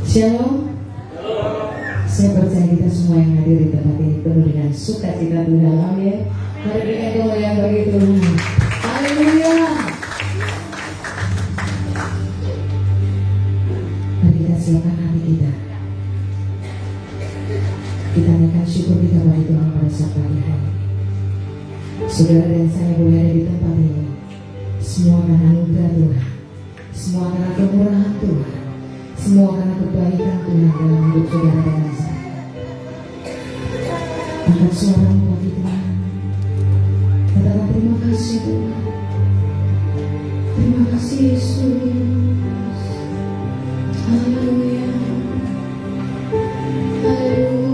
Shalom. Saya percaya kita semua yang hadir di tempat ini penuh dengan sukacita di dalam ya. Mari berikan kemuliaan bagi Tuhan. Haleluya. Mari kita siapkan hati kita. Kita naikkan syukur kita bagi Tuhan pada saat pagi hari. Saudara dan saya boleh ada di tempat ini. Semua karena anugerah Tuhan. Semua karena kemurahan Tuhan. Semua karena kebaikan Tuhan dalam hidup saudara dan saya. Angkat suaramu bagi Tuhan. Katakan terima kasih Tuhan. Terima kasih Yesus. Haleluya. Haleluya.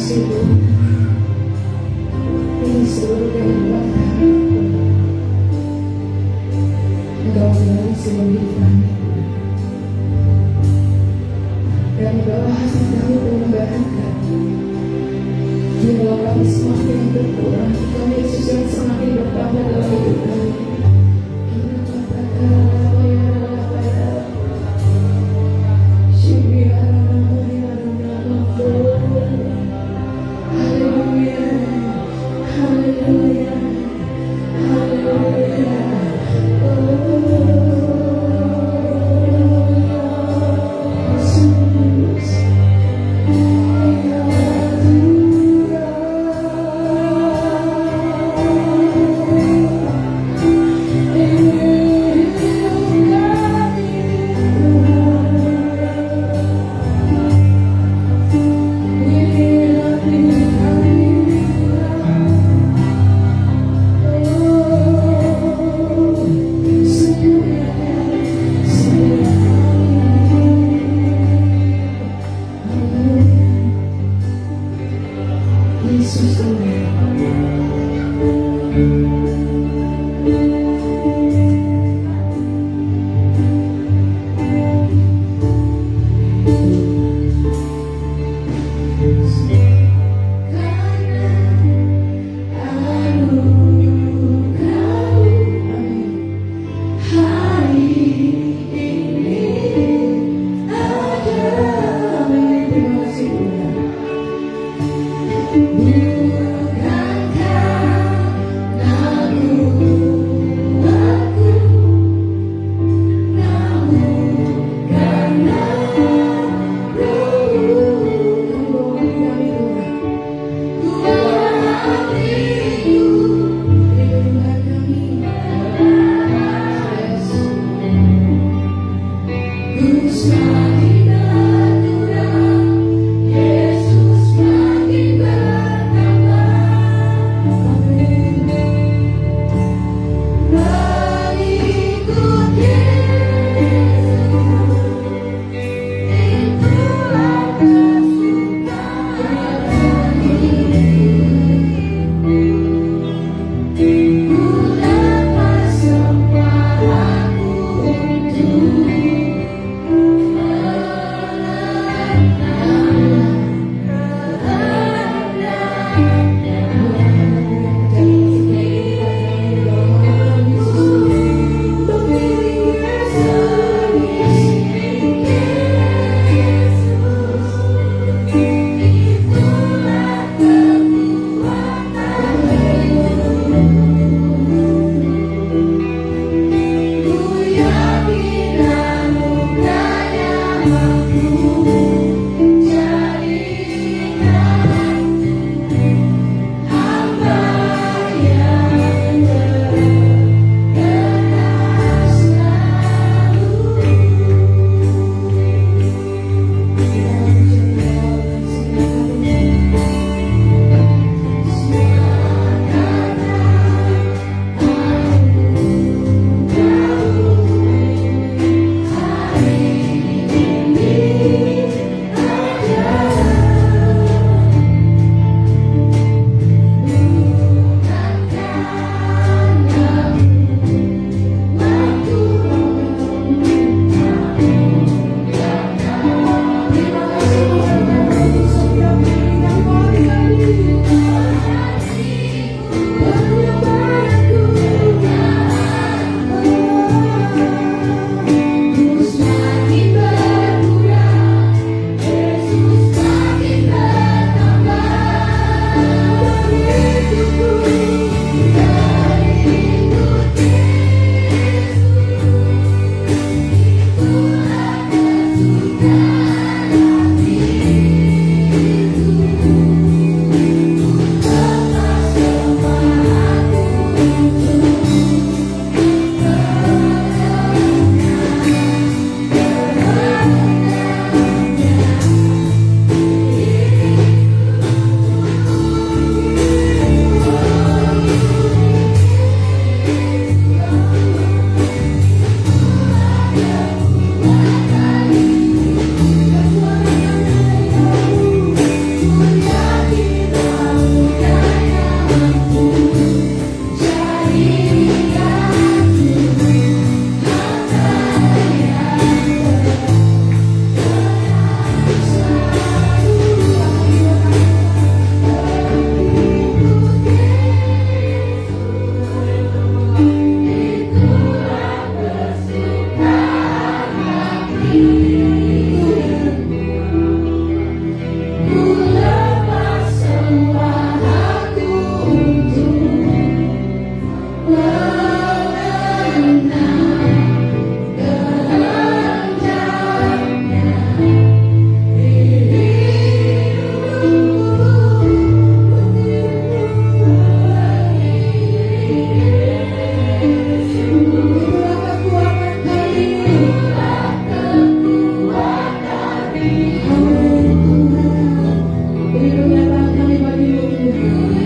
kasih Tuhan. Ini seluruh kehidupan kami. Engkau melalui seluruh hidup kami. Kami bawa hati kami pengembalian kami. Bila kami semakin berkurang, kami Yesus yang semakin bertambah dalam hidup kami. Yesus makin bertambah. Ini pernyataan kami bagimu Tuhan.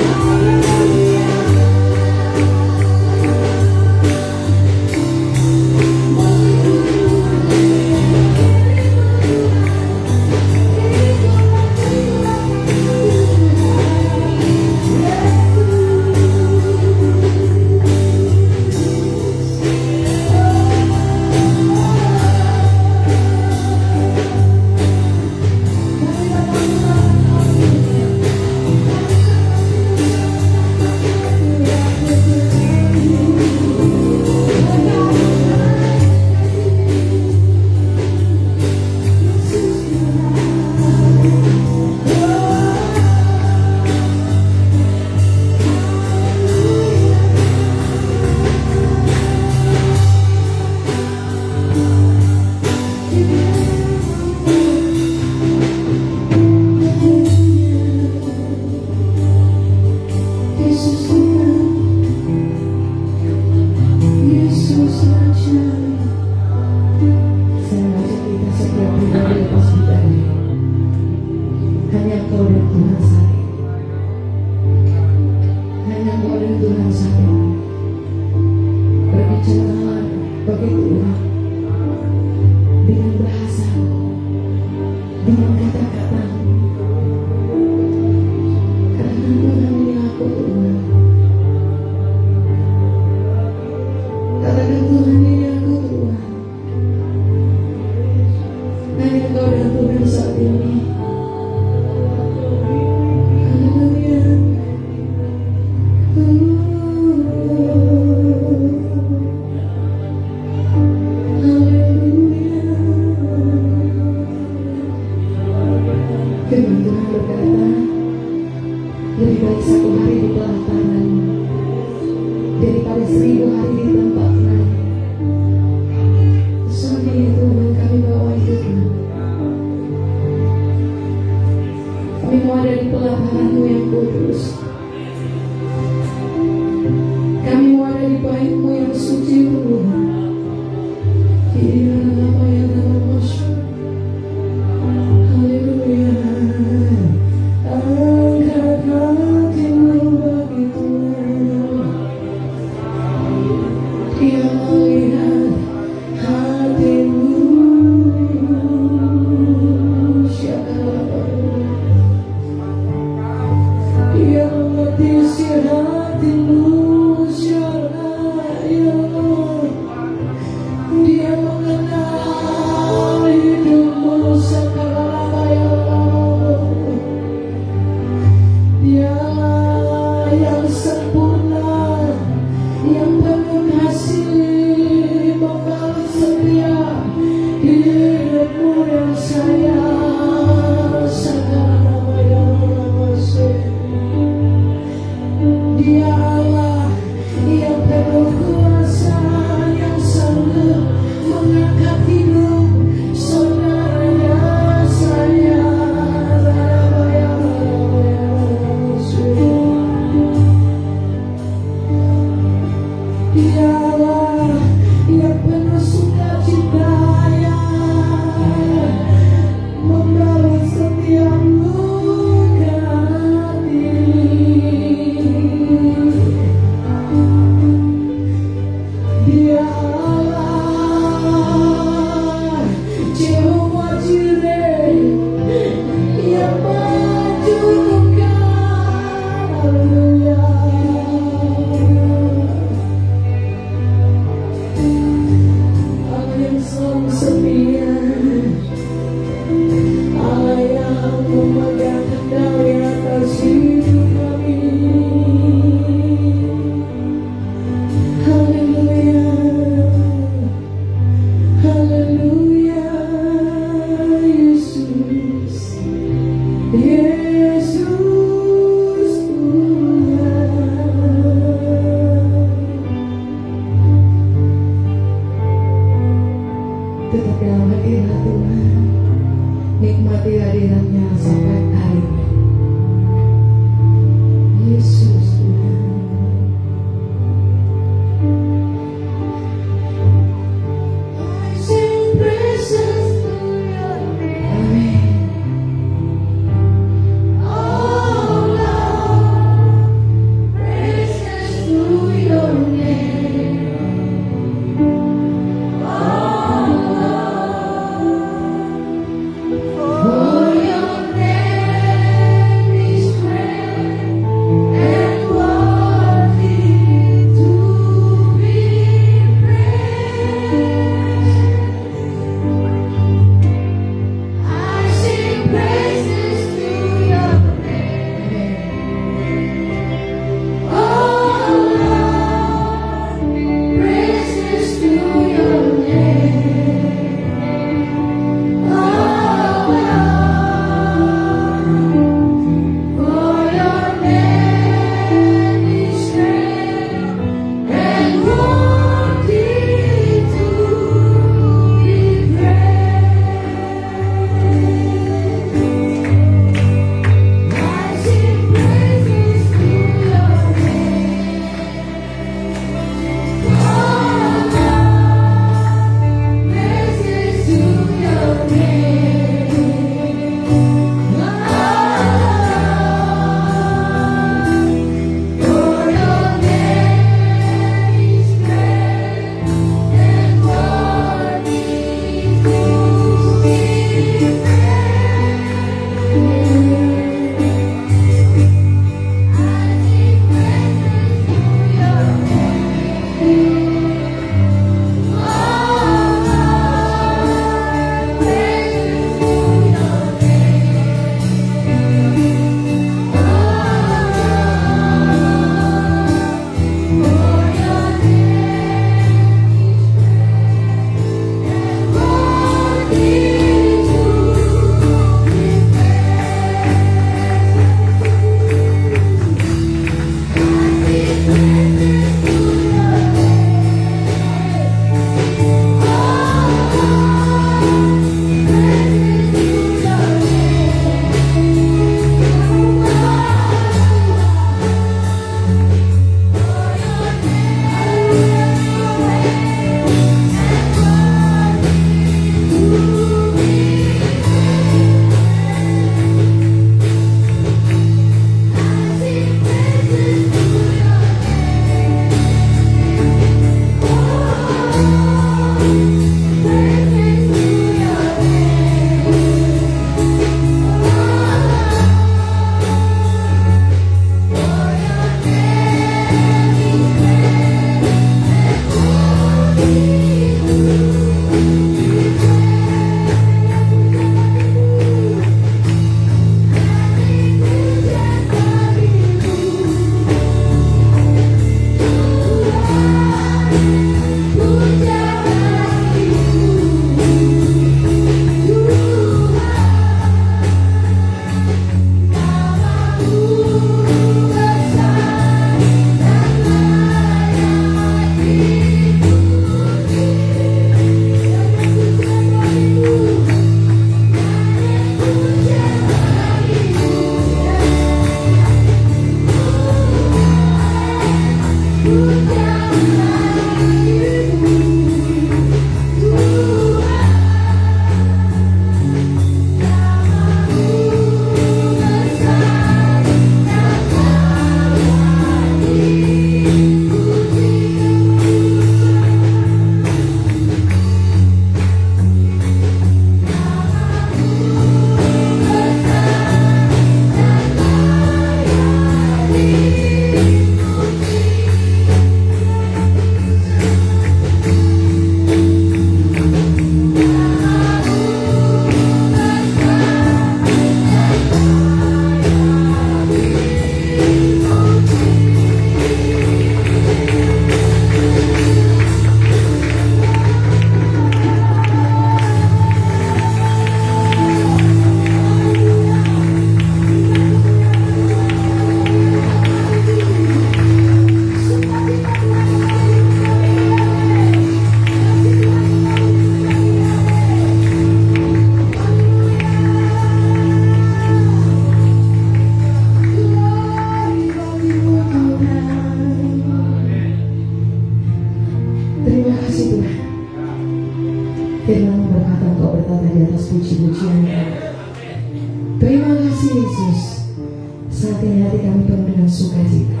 ini hati kami penuh dengan sukacita.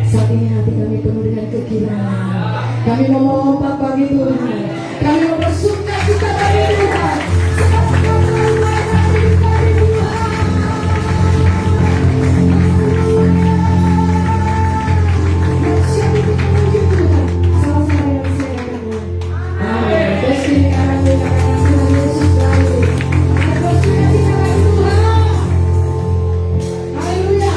Saat ini hati kami penuh dengan kekiraan. Kami mau melompat bagi Tuhan. Kami mau bersuka cita bagi Tuhan. Sebab Engkau telah melakukan hidup kami Tuhan. Siapa itu memuji Tuhan? Sama-sama dengan silakan. Amin. Terus kini kami katakan Tuhan Yesus lagi. Kita bersuka cita bagi Tuhan. Haleluya.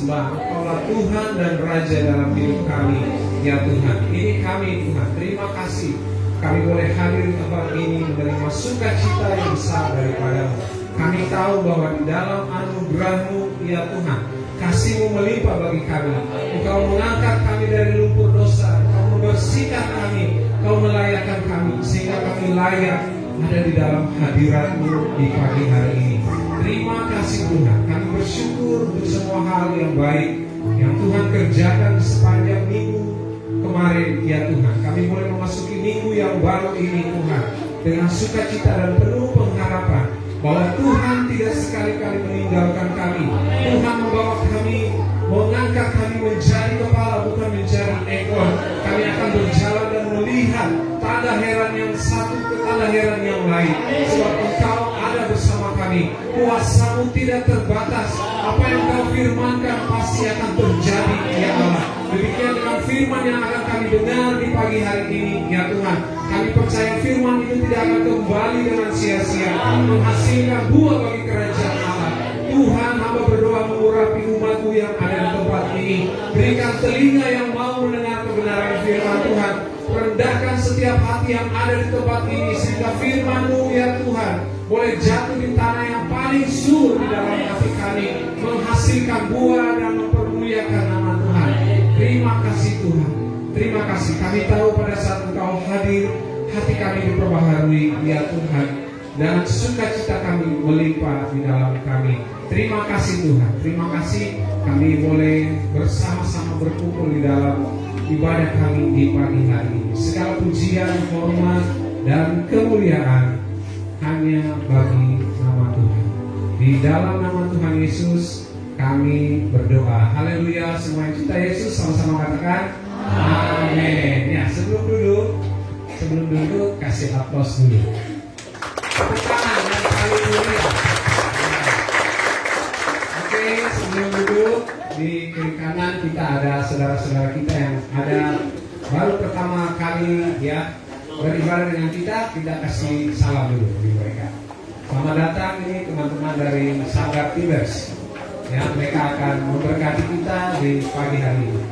sembah. Engkaulah Tuhan dan Raja dalam hidup kami, ya Tuhan. Ini kami Tuhan, terima kasih kami boleh hadir di tempat ini menerima sukacita yang besar daripada-Mu. Kami tahu bahwa di dalam anugerah-Mu, ya Tuhan, kasih-Mu melimpah bagi kami. Engkau mengangkat kami dari lumpur dosa, Engkau membersihkan kami, Engkau melayakkan kami sehingga kami layak ada di dalam hadirat-Mu di pagi hari ini. Terima kasih Tuhan, kami bersyukur untuk semua hal yang baik yang Tuhan kerjakan sepanjang minggu kemarin, ya Tuhan. Kami boleh memasuki minggu yang baru ini Tuhan dengan sukacita dan penuh pengharapan bahwa Tuhan tidak sekali-kali meninggalkan kami. Tuhan membawa kami, mengangkat kami menjadi kepala bukan menjadi ekor. Kami akan berjalan dan melihat tanda heran yang satu ke tanda heran yang lain, sebab Engkau ada bersama kami. Kuasa-Mu tidak terbatas. Apa yang Kau firmankan pasti akan terjadi, ya Allah. Demikian dengan firman yang akan kami dengar di pagi hari ini, ya Tuhan. Kami percaya firman itu tidak akan kembali dengan sia-sia, menghasilkan buah bagi kerajaan Allah. Tuhan, hamba berdoa mengurapi umat-Mu yang ada di tempat ini. Berikan telinga yang mau mendengar kebenaran firman Tuhan. Rendahkan setiap hati yang ada di tempat ini sehingga firman-Mu, ya Tuhan, boleh jatuh di tanah yang paling subur di dalam hati kami, menghasilkan buah dan mempermuliakan nama Tuhan. Terima kasih Tuhan. Terima kasih. Kami tahu pada saat Engkau hadir, hati kami diperbaharui, ya Tuhan, dan sukacita kami melimpah di dalam kami. Terima kasih Tuhan. Terima kasih kami boleh bersama-sama berkumpul di dalam ibadah kami di pagi hari ini. Segala pujian, hormat, dan kemuliaan hanya bagi nama Tuhan. Di dalam nama Tuhan Yesus kami berdoa. Haleluya. Semua yang cinta Yesus sama-sama katakan amin. Ya, sebelum duduk kasih aplaus dulu. Tepuk tangan yang paling mulia. Oke, sebelum duduk di kiri kanan kita ada saudara-saudara kita yang ada baru pertama kali ya beribadah dengan kita kasih salam dulu di mereka. Selamat datang ini teman-teman dari Sanggar Tibers. Ya, mereka akan memberkati kita di pagi hari ini.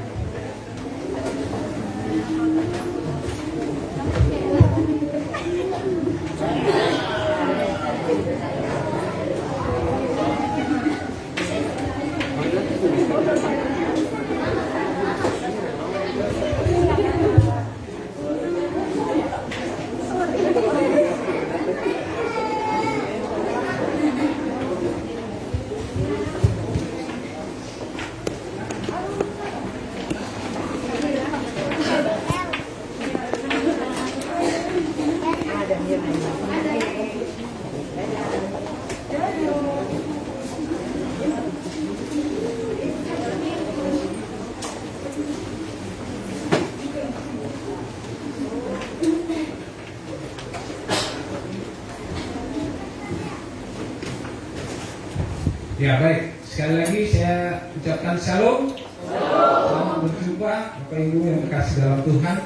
Ya baik, sekali lagi saya ucapkan shalom. Selamat berjumpa Bapak Ibu yang dikasih dalam Tuhan.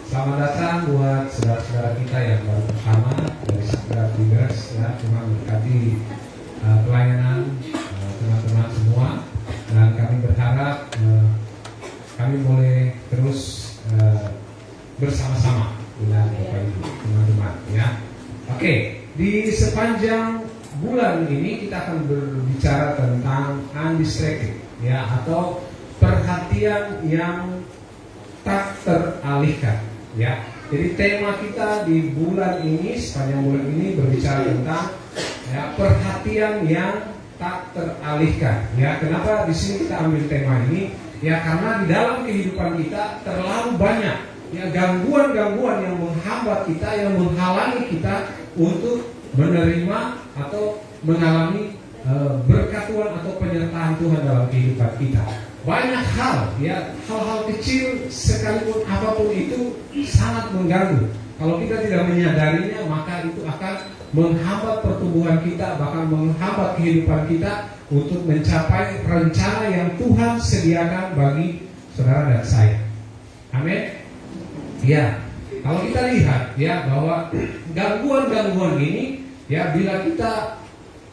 Selamat datang buat saudara-saudara kita yang baru pertama dari Sanggar Tibers. Ya, Tuhan berkati pelayanan teman-teman semua. Dan kami berharap kami boleh terus bersama-sama dengan Bapak Ibu teman-teman. Ya, oke. Di sepanjang bulan ini kita akan berbicara tentang undistracted, ya, atau perhatian yang tak teralihkan, ya. Jadi tema kita di bulan ini, sepanjang bulan ini berbicara tentang ya, perhatian yang tak teralihkan, ya. Kenapa di sini kita ambil tema ini? Ya karena di dalam kehidupan kita terlalu banyak ya gangguan-gangguan yang menghambat kita, yang menghalangi kita untuk menerima atau mengalami berkat Tuhan atau penyertaan Tuhan dalam kehidupan kita. Banyak hal, ya, hal-hal kecil sekalipun apapun itu sangat mengganggu. Kalau kita tidak menyadarinya, maka itu akan menghambat pertumbuhan kita, bahkan menghambat kehidupan kita untuk mencapai rencana yang Tuhan sediakan bagi saudara dan saya. Amin. Ya, kalau kita lihat ya bahwa gangguan-gangguan ini ya bila kita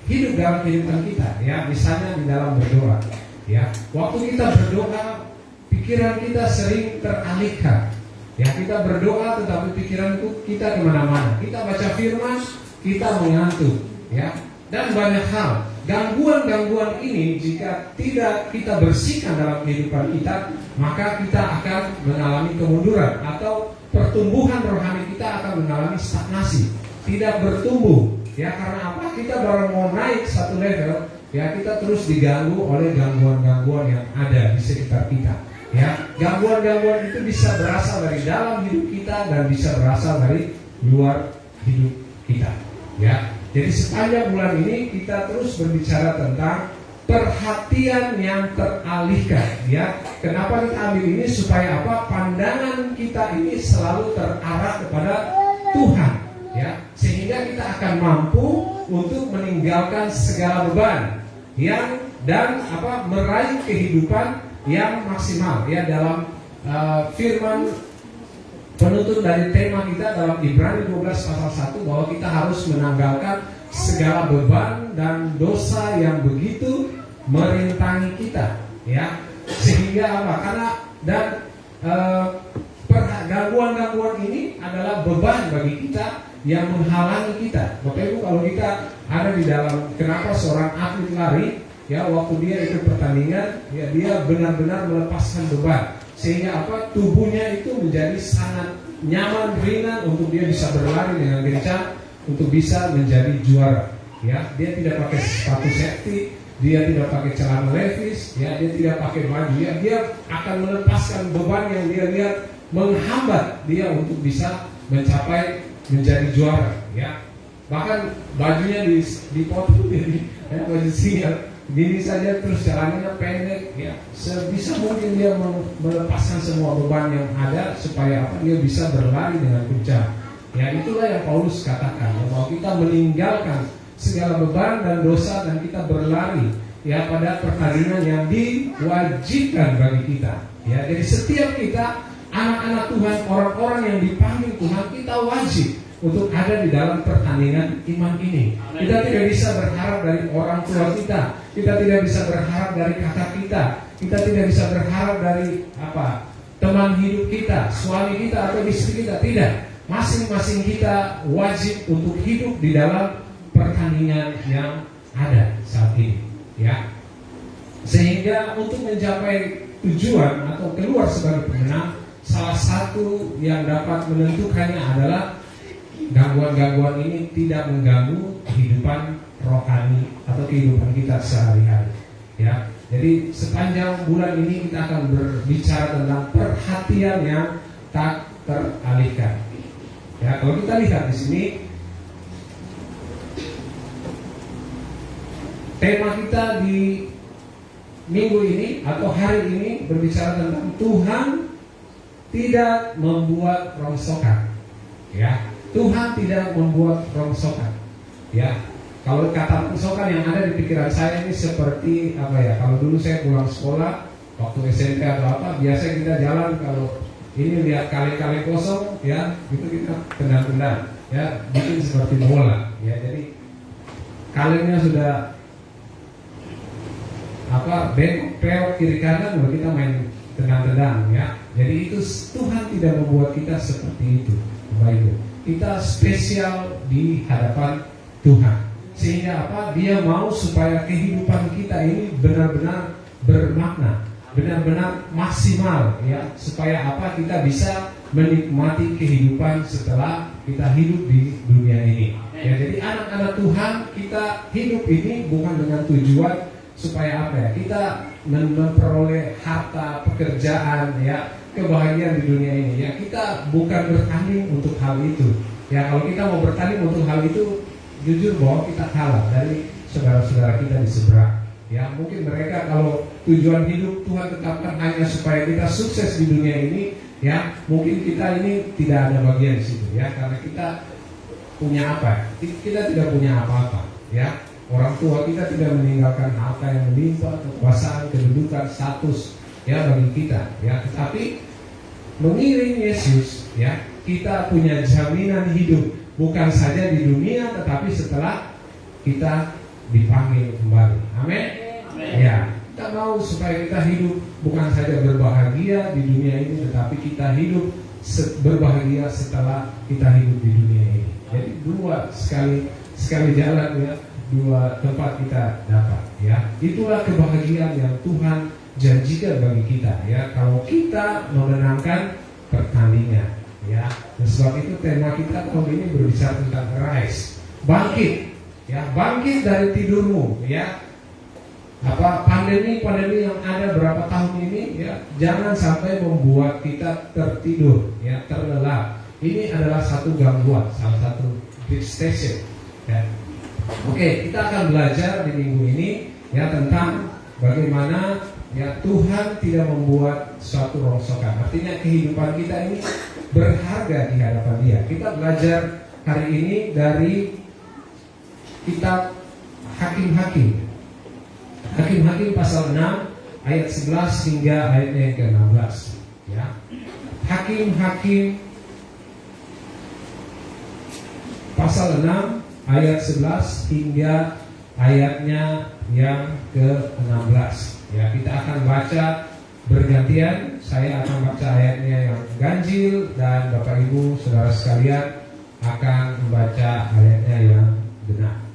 hidup dalam kehidupan kita, ya misalnya di dalam berdoa, Ya, waktu kita berdoa, pikiran kita sering teralihkan. Ya, kita berdoa tetapi pikiran kita kemana-mana. Kita baca firman, kita mengantuk. Ya, dan banyak hal. Gangguan-gangguan ini jika tidak kita bersihkan dalam kehidupan kita, maka kita akan mengalami kemunduran atau pertumbuhan rohani kita akan mengalami stagnasi, tidak bertumbuh. Ya, karena apa? Kita baru mau naik satu level, ya kita terus diganggu oleh gangguan-gangguan yang ada di sekitar kita. Ya, gangguan-gangguan itu bisa berasal dari dalam hidup kita dan bisa berasal dari luar hidup kita. Ya, jadi sepanjang bulan ini kita terus berbicara tentang perhatian yang teralihkan. Ya, kenapa kita ambil ini supaya apa? Pandangan kita ini selalu terarah kepada Tuhan. Ya, sehingga kita akan mampu untuk meninggalkan segala beban yang dan apa meraih kehidupan yang maksimal. Ya, dalam firman penutup dari tema kita dalam Ibrani 12 pasal 1 bahwa kita harus menanggalkan segala beban dan dosa yang begitu merintangi kita. Ya, sehingga apa? Karena dan gangguan-gangguan ini adalah beban bagi kita yang menghalangi kita. Bapak Ibu, kalau kita ada di dalam, kenapa seorang atlet lari, ya waktu dia ikut pertandingan, ya dia benar-benar melepaskan beban, sehingga apa? Tubuhnya itu menjadi sangat nyaman, ringan untuk dia bisa berlari dengan kencang untuk bisa menjadi juara. Ya, dia tidak pakai sepatu safety, dia tidak pakai celana levis, ya dia tidak pakai baju, ya dia akan melepaskan beban yang dia lihat menghambat dia untuk bisa mencapai menjadi juara. Ya, bahkan bajunya dipotong jadi baju single gini saja, terus jalannya pendek. Ya, sebisa mungkin dia melepaskan semua beban yang ada supaya apa? Dia bisa berlari dengan kencang. Ya, itulah yang Paulus katakan, bahwa kita meninggalkan segala beban dan dosa dan kita berlari ya pada pertandingan yang diwajibkan bagi kita. Ya, jadi setiap kita anak-anak Tuhan, orang-orang yang dipanggil Tuhan, kita wajib untuk ada di dalam pertandingan iman ini. Kita tidak bisa berharap dari orang tua kita tidak bisa berharap dari kakak kita tidak bisa berharap dari apa? Teman hidup kita, suami kita atau istri kita, tidak. Masing-masing kita wajib untuk hidup di dalam pertandingan yang ada saat ini. Ya, sehingga untuk mencapai tujuan atau keluar sebagai pemenang, salah satu yang dapat menentukannya adalah gangguan-gangguan ini tidak mengganggu kehidupan rohani atau kehidupan kita sehari-hari. Ya, jadi sepanjang bulan ini kita akan berbicara tentang perhatian yang tak teralihkan. Ya, kalau kita lihat di sini, tema kita di minggu ini atau hari ini berbicara tentang Tuhan tidak membuat rongsokan. Ya, Tuhan tidak membuat rongsokan. Ya, kalau kata rongsokan yang ada di pikiran saya ini seperti apa ya? Kalau dulu saya pulang sekolah waktu SMP atau apa, biasa kita jalan kalau ini lihat kali-kali kosong, ya itu kita tendang-tendang, ya bikin seperti bola. Ya, jadi kalinya sudah apa belok kiri kanan, baru kita main tendang-tendang. Ya, jadi itu Tuhan tidak membuat kita seperti itu. Baik, kita spesial di hadapan Tuhan, sehingga apa? Dia mau supaya kehidupan kita ini benar-benar bermakna, benar-benar maksimal, ya, supaya apa? Kita bisa menikmati kehidupan setelah kita hidup di dunia ini. Ya, jadi anak-anak Tuhan, kita hidup ini bukan dengan tujuan supaya apa ya? Kita memperoleh harta, pekerjaan, ya, kebahagiaan di dunia ini. Ya, kita bukan bertanding untuk hal itu. Ya, kalau kita mau bertanding untuk hal itu, jujur bahwa kita kalah dari saudara-saudara kita di seberang. Ya, mungkin mereka kalau tujuan hidup Tuhan tetapkan hanya supaya kita sukses di dunia ini, ya, mungkin kita ini tidak ada bagian di situ, ya, karena kita punya apa? Kita tidak punya apa-apa, ya. Orang tua kita tidak meninggalkan harta yang melimpah, kekuasaan, kedudukan, status, ya, bagi kita, ya. Tetapi mengiring Yesus, ya, kita punya jaminan hidup, bukan saja di dunia, tetapi setelah kita dipanggil kembali. Amin. Ya, kita kita mau supaya kita hidup bukan saja berbahagia di dunia ini, tetapi kita hidup berbahagia setelah kita hidup di dunia ini. Jadi dua sekali jalan ya, dua tempat kita dapat ya. Itulah kebahagiaan yang Tuhan janjikan bagi kita ya, kalau kita memenangkan pertandingan ya. Dan sebab itu tema kita tahun ini berbicara tentang rise, bangkit ya, bangkit dari tidurmu ya. Pandemi yang ada berapa tahun ini ya, jangan sampai membuat kita tertidur ya, terlelap. Ini adalah satu gangguan, salah satu distraction ya. Oke, kita akan belajar di minggu ini ya tentang bagaimana ya Tuhan tidak membuat suatu rongsokan. Artinya kehidupan kita ini berharga di hadapan Dia. Kita belajar hari ini dari kitab Hakim-Hakim. Hakim-Hakim pasal 6 ayat 11 hingga ayatnya yang ke-16 ya. Hakim-Hakim pasal 6 ayat 11 hingga ayatnya yang ke-16 ya. Kita akan baca bergantian. Saya akan baca ayatnya yang ganjil dan Bapak Ibu saudara sekalian akan membaca ayatnya yang benar.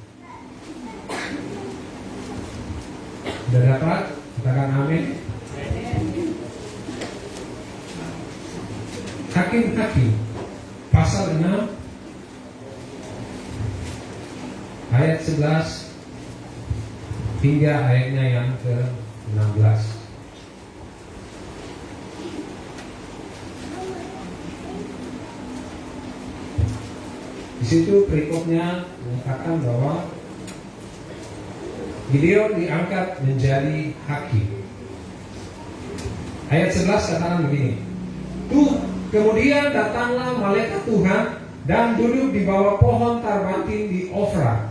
Sudah dapat? Katakan amin. Hakim-Hakim pasal 6 ayat 11 hingga ayatnya yang ke-16. Di situ perikopnya mengatakan bahwa Gideon diangkat menjadi hakim. Ayat 11 katakan begini. Kemudian datanglah malaikat Tuhan dan duduk di bawah pohon tarbatin di Ofra,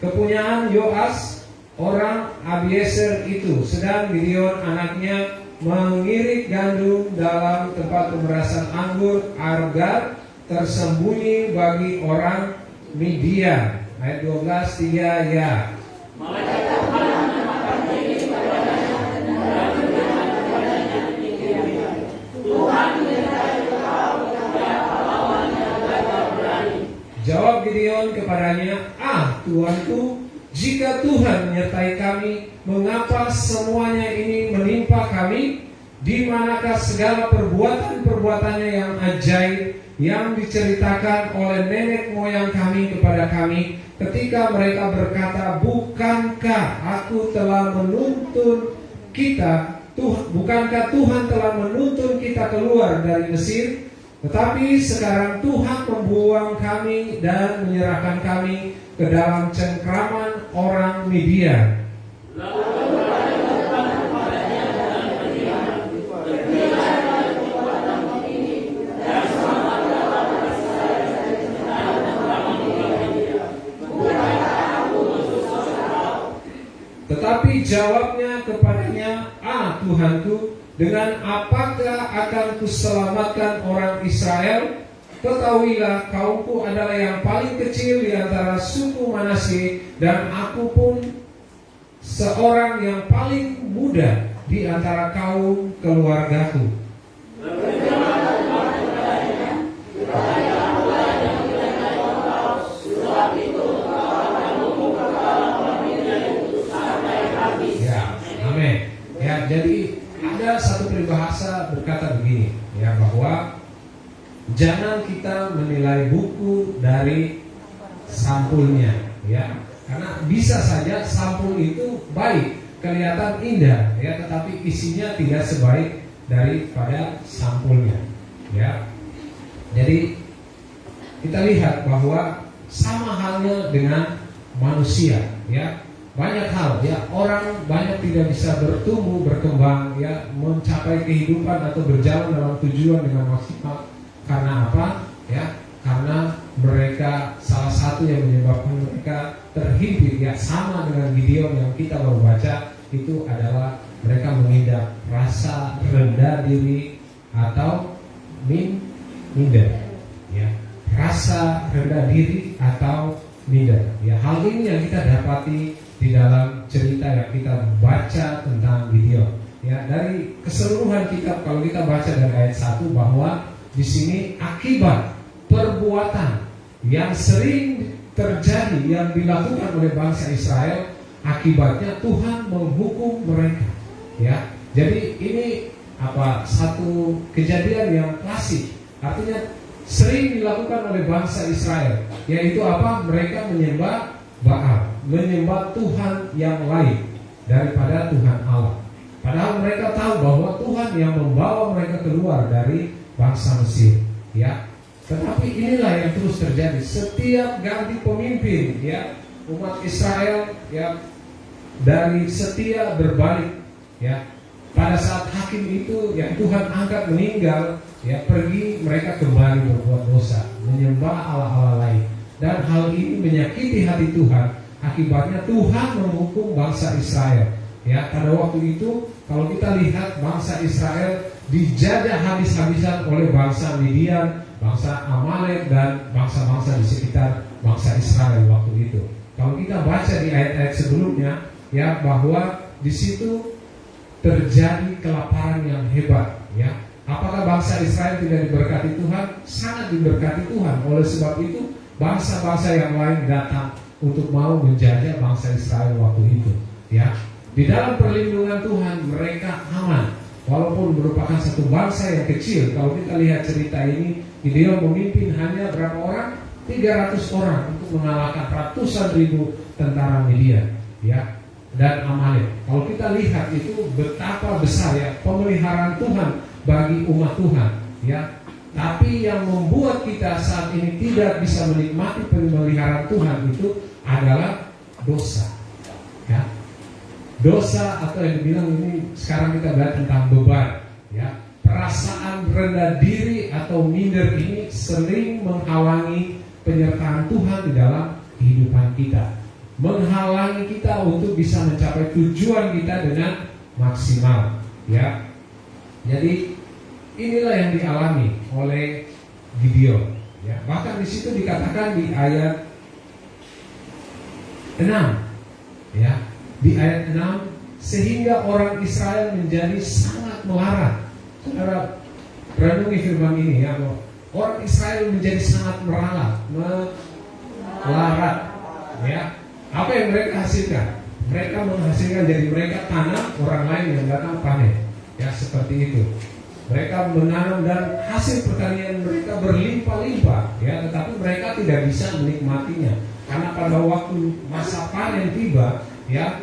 kepunyaan Yoas orang Abiezer itu. Sedang Gideon anaknya mengirik gandum dalam tempat pemerasan anggur Argar, tersembunyi bagi orang Midian. Ayat 12 3 ya. Jawab Gideon kepadanya, Tuanku, jika Tuhan menyertai kami, mengapa semuanya ini menimpa kami? Di manakah segala perbuatan-perbuatannya yang ajaib yang diceritakan oleh nenek moyang kami kepada kami, ketika mereka berkata, bukankah aku telah menuntun kita, bukankah Tuhan telah menuntun kita keluar dari Mesir? Tetapi sekarang Tuhan membuang kami dan menyerahkan kami ke dalam cengkraman orang Midian. Tetapi jawabnya kepadanya, Tuhanku, dengan apakah akan kuselamatkan orang Israel? Ketahuilah, kaumku adalah yang paling kecil di antara suku Manasye, dan aku pun seorang yang paling muda di antara kaum keluargaku. Jadi ada satu peribahasa berkata begini ya, bahwa jangan kita menilai buku dari sampulnya ya, karena bisa saja sampul itu baik, kelihatan indah ya, tetapi isinya tidak sebaik daripada sampulnya ya. Jadi kita lihat bahwa sama halnya dengan manusia ya. Banyak hal ya, orang banyak tidak bisa bertumbuh, berkembang ya, mencapai kehidupan atau berjalan dalam tujuan dengan maksimal. Karena apa? Ya, karena mereka, salah satu yang menyebabkan mereka terhimpit ya, sama dengan Gideon yang kita baru baca, itu adalah mereka mengidap rasa rendah diri atau minder ya. Rasa rendah diri atau minder ya. Hal ini yang kita dapati di dalam cerita yang kita baca tentang Gideon. Ya, dari keseluruhan kitab kalau kita baca dari ayat 1 bahwa di sini akibat perbuatan yang sering terjadi yang dilakukan oleh bangsa Israel, akibatnya Tuhan menghukum mereka. Ya, jadi ini satu kejadian yang klasik, artinya sering dilakukan oleh bangsa Israel, yaitu mereka menyembah Baal, menyembah Tuhan yang lain daripada Tuhan Allah. Padahal mereka tahu bahwa Tuhan yang membawa mereka keluar dari bangsa Mesir, ya. Tetapi inilah yang terus terjadi setiap ganti pemimpin, ya, umat Israel, ya, dari setia berbalik, ya. Pada saat hakim itu yang Tuhan angkat meninggal, ya, pergi mereka kembali berbuat dosa, menyembah Allah-Allah lain. Dan hal ini menyakiti hati Tuhan. Akibatnya Tuhan menghukum bangsa Israel. Ya, pada waktu itu kalau kita lihat bangsa Israel dijajah habis-habisan oleh bangsa Midian, bangsa Amalek dan bangsa-bangsa di sekitar bangsa Israel waktu itu. Kalau kita baca di ayat-ayat sebelumnya, ya, bahwa di situ terjadi kelaparan yang hebat, ya. Apakah bangsa Israel tidak diberkati Tuhan? Sangat diberkati Tuhan. Oleh sebab itu bangsa-bangsa yang lain datang untuk mau menjajah bangsa Israel waktu itu, ya. Di dalam perlindungan Tuhan mereka aman, walaupun merupakan satu bangsa yang kecil. Kalau kita lihat cerita ini, Gideon memimpin hanya berapa orang? 300 orang untuk mengalahkan ratusan ribu tentara Midian, ya, dan Amalek. Kalau kita lihat itu betapa besar, ya, pemeliharaan Tuhan bagi umat Tuhan, ya. Tapi yang membuat kita saat ini tidak bisa menikmati pemeliharaan Tuhan itu adalah dosa, ya. Dosa atau yang dibilang ini sekarang kita belajar tentang beban, ya. Perasaan rendah diri atau minder ini sering menghalangi penyertaan Tuhan di dalam kehidupan kita, menghalangi kita untuk bisa mencapai tujuan kita dengan maksimal, ya. Jadi inilah yang dialami oleh Gideon, ya. Bahkan di situ dikatakan di ayat 6, ya, di ayat 6, sehingga orang Israel menjadi sangat melarat. Saudara renungi firman ini, ya, orang Israel menjadi sangat melarat, ya. Apa yang mereka hasilkan? Mereka menghasilkan, jadi mereka tanam, orang lain yang datang panen, ya, seperti itu. Mereka menanam dan hasil pertanian mereka berlimpah-limpah, ya, tetapi mereka tidak bisa menikmatinya karena pada waktu masa panen tiba, ya,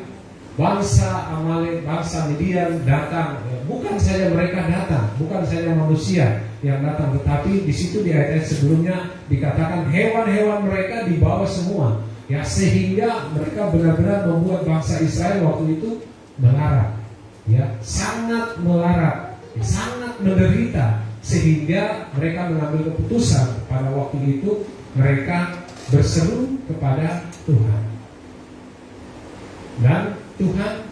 bangsa Amalek, bangsa Midian datang. Ya, bukan saja mereka datang, bukan saja manusia yang datang, tetapi di situ di ayat sebelumnya dikatakan hewan-hewan mereka dibawa semua, ya, sehingga mereka benar-benar membuat bangsa Israel waktu itu melarat, ya, sangat melarat, sangat menderita, sehingga mereka mengambil keputusan pada waktu itu mereka berseru kepada Tuhan. Dan Tuhan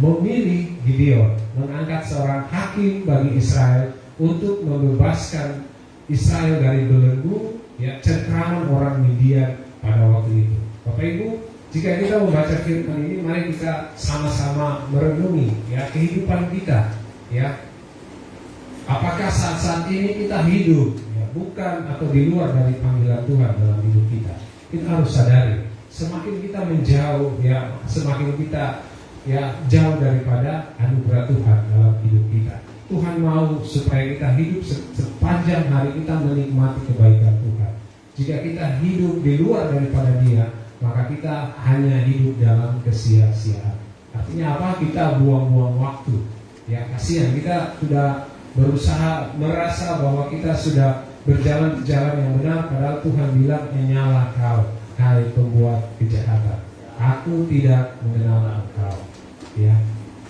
memilih Gideon, mengangkat seorang hakim bagi Israel untuk membebaskan Israel dari belenggu, ya, cengkraman orang Midian pada waktu itu. Bapak Ibu, jika kita membaca firman ini, mari kita sama-sama merenungi, ya, kehidupan kita, ya. Apakah saat-saat ini kita hidup, ya, bukan atau di luar dari panggilan Tuhan dalam hidup kita? Kita harus sadari, semakin kita menjauh, ya, semakin kita, ya, jauh daripada anugerah Tuhan dalam hidup kita. Tuhan mau supaya kita hidup sepanjang hari kita menikmati kebaikan Tuhan. Jika kita hidup di luar daripada Dia, maka kita hanya hidup dalam kesia-siaan. Artinya apa? Kita buang-buang waktu. Ya, kasihan, kita sudah berusaha merasa bahwa kita sudah berjalan di jalan yang benar, padahal Tuhan bilang, "Menyalah kau, hai pembuat kejahatan, aku tidak mengenal engkau." Ya,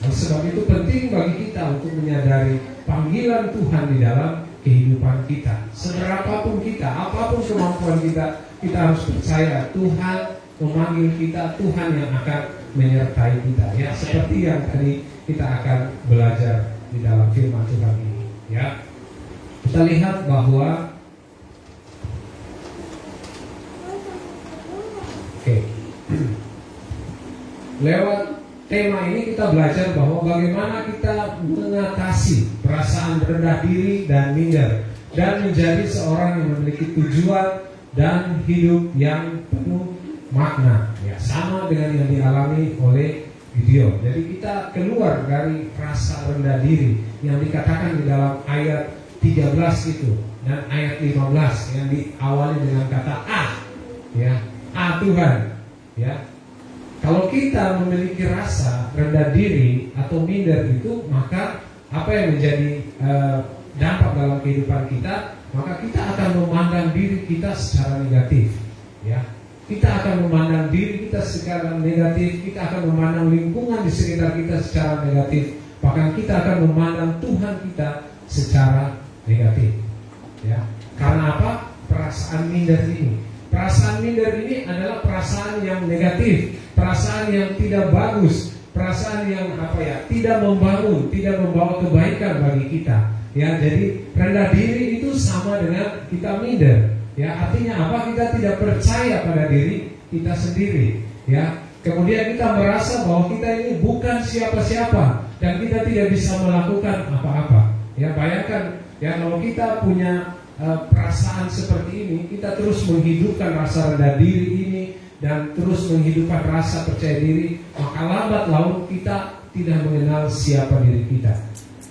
oleh sebab itu penting bagi kita untuk menyadari panggilan Tuhan di dalam kehidupan kita. Seberapapun kita, apapun kemampuan kita, kita harus percaya Tuhan memanggil kita, Tuhan yang akan menyertai kita. Ya, seperti yang tadi kita akan belajar di dalam firman Tuhan ini. Ya, kita lihat bahwa lewat tema ini kita belajar bahwa bagaimana kita mengatasi perasaan rendah diri dan minder dan menjadi seorang yang memiliki tujuan dan hidup yang penuh makna. Ya, sama dengan yang dialami oleh Gideon. Jadi kita keluar dari rasa rendah diri yang dikatakan di dalam ayat 13 itu dan ayat 15 yang diawali dengan kata ya, Tuhan, ya. Kalau kita memiliki rasa rendah diri atau minder itu, maka apa yang menjadi dampak dalam kehidupan kita, maka kita akan memandang diri kita secara negatif, ya. Kita akan memandang diri kita secara negatif, kita akan memandang lingkungan di sekitar kita secara negatif, bahkan kita akan memandang Tuhan kita secara negatif, ya. Karena apa? Perasaan minder ini. Perasaan minder ini adalah perasaan yang negatif, perasaan yang tidak bagus, perasaan yang tidak membangun, tidak membawa kebaikan bagi kita. Ya, jadi rendah diri itu sama dengan kita minder. Ya, artinya apa? Kita tidak percaya pada diri kita sendiri. Ya, kemudian kita merasa bahwa kita ini bukan siapa-siapa dan kita tidak bisa melakukan apa-apa. Ya, bayangkan ya kalau kita punya perasaan seperti ini, kita terus menghidupkan rasa rendah diri ini dan terus menghidupkan rasa percaya diri, maka lambat laun kita tidak mengenal siapa diri kita.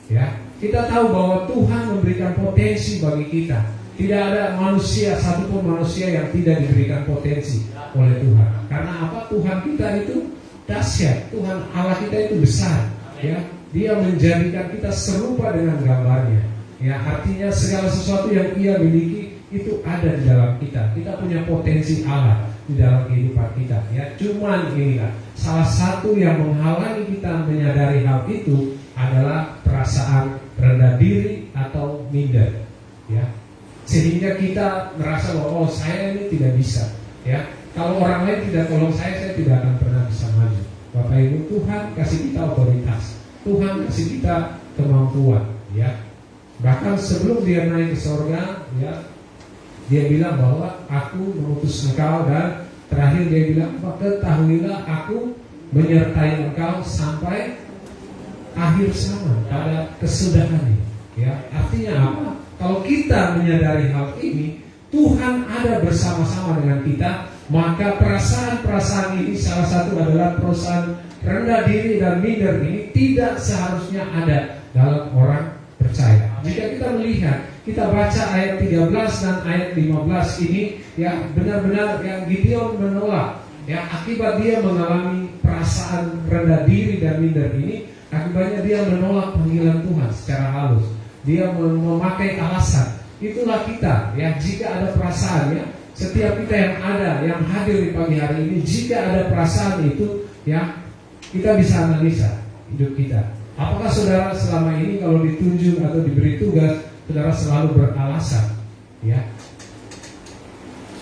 Ya, kita tahu bahwa Tuhan memberikan potensi bagi kita. Tidak ada manusia, satupun manusia yang tidak diberikan potensi oleh Tuhan. Karena apa? Tuhan kita itu dahsyat, Tuhan Allah kita itu besar. Ya, Dia menjadikan kita serupa dengan gambarnya. Ya, artinya segala sesuatu yang Ia miliki itu ada di dalam kita. Kita punya potensi Allah di dalam kehidupan kita. Ya, cuman inilah salah satu yang menghalangi kita menyadari hal itu adalah perasaan rendah diri atau minder. Ya, sehingga kita merasa bahwa saya ini tidak bisa. Ya, kalau orang lain tidak tolong saya tidak akan pernah bisa maju. Bapak Ibu, Tuhan kasih kita otoritas, Tuhan kasih kita kemampuan. Ya. Bahkan sebelum dia naik ke sorga, ya, dia bilang bahwa aku mengutus engkau, dan terakhir dia bilang, ketahuilah aku menyertai engkau sampai akhir zaman, pada kesudahan. Ya, artinya apa? Kalau kita menyadari hal ini, Tuhan ada bersama-sama dengan kita, maka perasaan-perasaan ini salah satu adalah perasaan rendah diri dan minder ini tidak seharusnya ada dalam orang percaya. Jika kita melihat, kita baca ayat 13 dan ayat 15 ini, ya benar-benar yang Gideon menolak. Ya, akibat dia mengalami perasaan rendah diri dan minder ini, akibatnya dia menolak panggilan Tuhan secara halus. Dia memakai alasan. Itulah kita, ya, jika ada perasaan, ya, setiap kita yang ada, yang hadir di pagi hari ini, jika ada perasaan itu, ya, kita bisa analisa hidup kita. Apakah saudara selama ini kalau ditunjuk atau diberi tugas, saudara selalu beralasan, ya?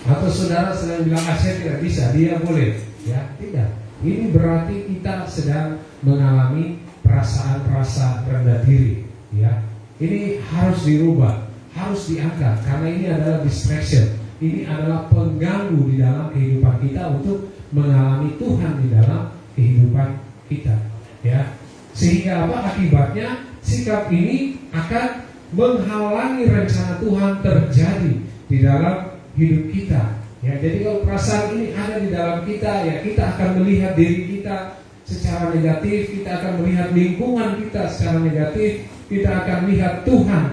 Atau saudara selalu bilang, saya tidak bisa, dia boleh, ya? Tidak. Ini berarti kita sedang mengalami perasaan-perasaan rendah diri, ya. Ini harus dirubah, harus diangkat, karena ini adalah distraction. Ini adalah pengganggu di dalam kehidupan kita untuk mengalami Tuhan di dalam kehidupan kita, ya. Sehingga apa akibatnya? Sikap ini akan menghalangi rencana Tuhan terjadi di dalam hidup kita. Ya, jadi kalau perasaan ini ada di dalam kita, ya kita akan melihat diri kita secara negatif, kita akan melihat lingkungan kita secara negatif, kita akan melihat Tuhan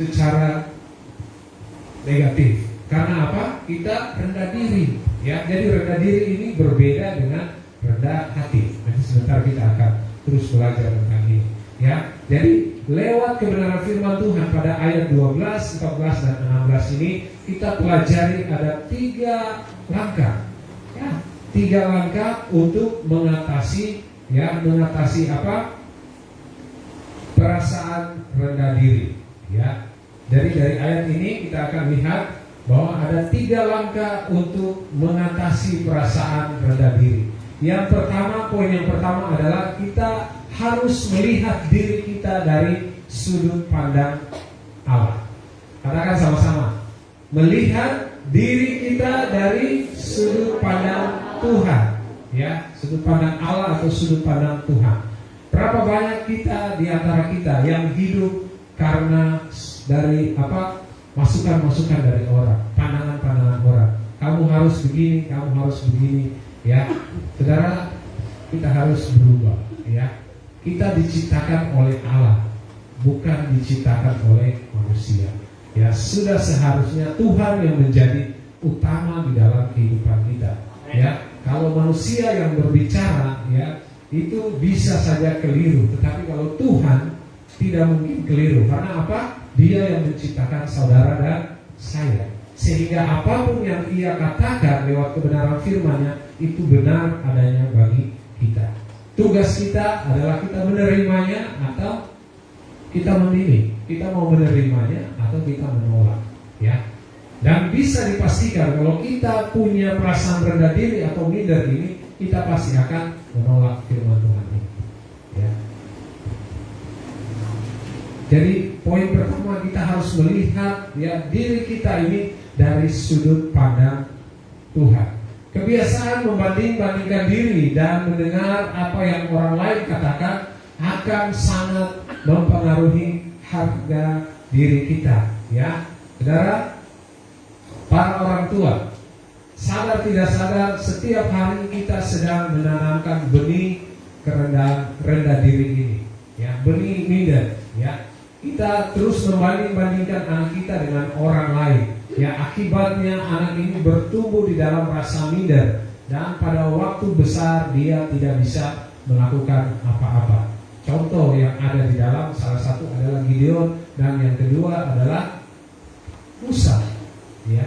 secara negatif. Karena apa? Kita rendah diri. Ya, jadi rendah diri ini berbeda dengan rendah hati. Nanti sebentar kita akan terus belajar tentang ini, ya. Jadi lewat kebenaran firman Tuhan pada ayat 12, 14 dan 16 ini kita pelajari ada 3 langkah, ya, 3 langkah untuk mengatasi, ya, mengatasi apa? Perasaan rendah diri, ya. Dari ayat ini kita akan lihat bahwa ada 3 langkah untuk mengatasi perasaan rendah diri. Yang pertama, poin yang pertama adalah kita harus melihat diri kita dari sudut pandang Allah. Katakan sama-sama, melihat diri kita dari sudut pandang Tuhan. ya, sudut pandang Allah atau sudut pandang Tuhan. Berapa banyak kita di antara kita yang hidup karena dari masukan-masukan dari orang, pandangan-pandangan orang. Kamu harus begini, kamu harus begini, ya. Saudara, kita harus berubah, ya. Kita diciptakan oleh Allah, bukan diciptakan oleh manusia. Ya, sudah seharusnya Tuhan yang menjadi utama di dalam kehidupan kita. Ya, kalau manusia yang berbicara, ya, itu bisa saja keliru. Tetapi kalau Tuhan tidak mungkin keliru. Karena apa? Dia yang menciptakan saudara dan saya. Sehingga apapun yang ia katakan lewat kebenaran firman-Nya itu benar adanya bagi kita. Tugas kita adalah kita menerimanya atau kita memilih. Kita mau menerimanya atau kita menolak, ya. Dan bisa dipastikan kalau kita punya perasaan rendah diri atau minder ini, kita pasti akan menolak firman Tuhan ini, ya. Jadi poin pertama, kita harus melihat, ya, diri kita ini dari sudut pandang Tuhan. Kebiasaan membanding-bandingkan diri dan mendengar apa yang orang lain katakan akan sangat mempengaruhi harga diri kita, ya. Saudara, para orang tua, sadar tidak sadar setiap hari kita sedang menanamkan benih rendah diri ini, ya, benih minder, ya. Kita terus membanding-bandingkan anak kita dengan orang lain, ya. Akibatnya anak ini bertumbuh di dalam rasa minder dan pada waktu besar dia tidak bisa melakukan apa-apa. Contoh yang ada di dalam salah satu adalah Gideon dan yang kedua adalah Musa, ya.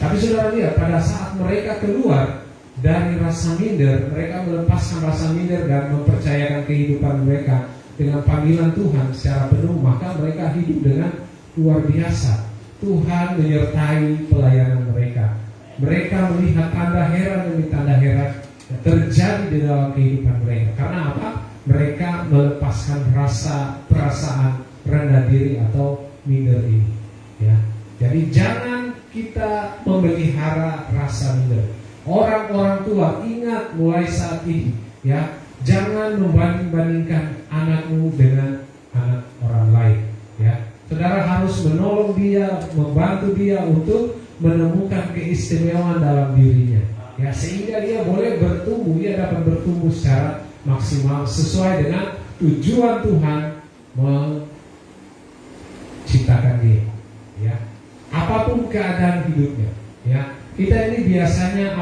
Tapi saudara lihat, pada saat mereka keluar dari rasa minder, mereka melepaskan rasa minder dan mempercayakan kehidupan mereka dengan panggilan Tuhan secara penuh, maka mereka hidup dengan luar biasa. Tuhan menyertai pelayanan mereka. Mereka melihat tanda heran demi tanda heran terjadi di dalam kehidupan mereka. Karena apa? Mereka melepaskan perasaan rendah diri atau minder ini, ya. Jadi jangan kita memelihara rasa minder. Orang-orang tua, ingat mulai saat ini, ya, jangan membanding-bandingkan anakmu dengan anak orang lain, ya. Saudara harus menolong dia, membantu dia untuk menemukan keistimewaan dalam dirinya, ya, sehingga dia boleh bertumbuh, dia dapat bertumbuh secara maksimal sesuai dengan tujuan Tuhan menciptakan dia, ya. Apapun keadaan hidupnya, ya. Kita ini biasanya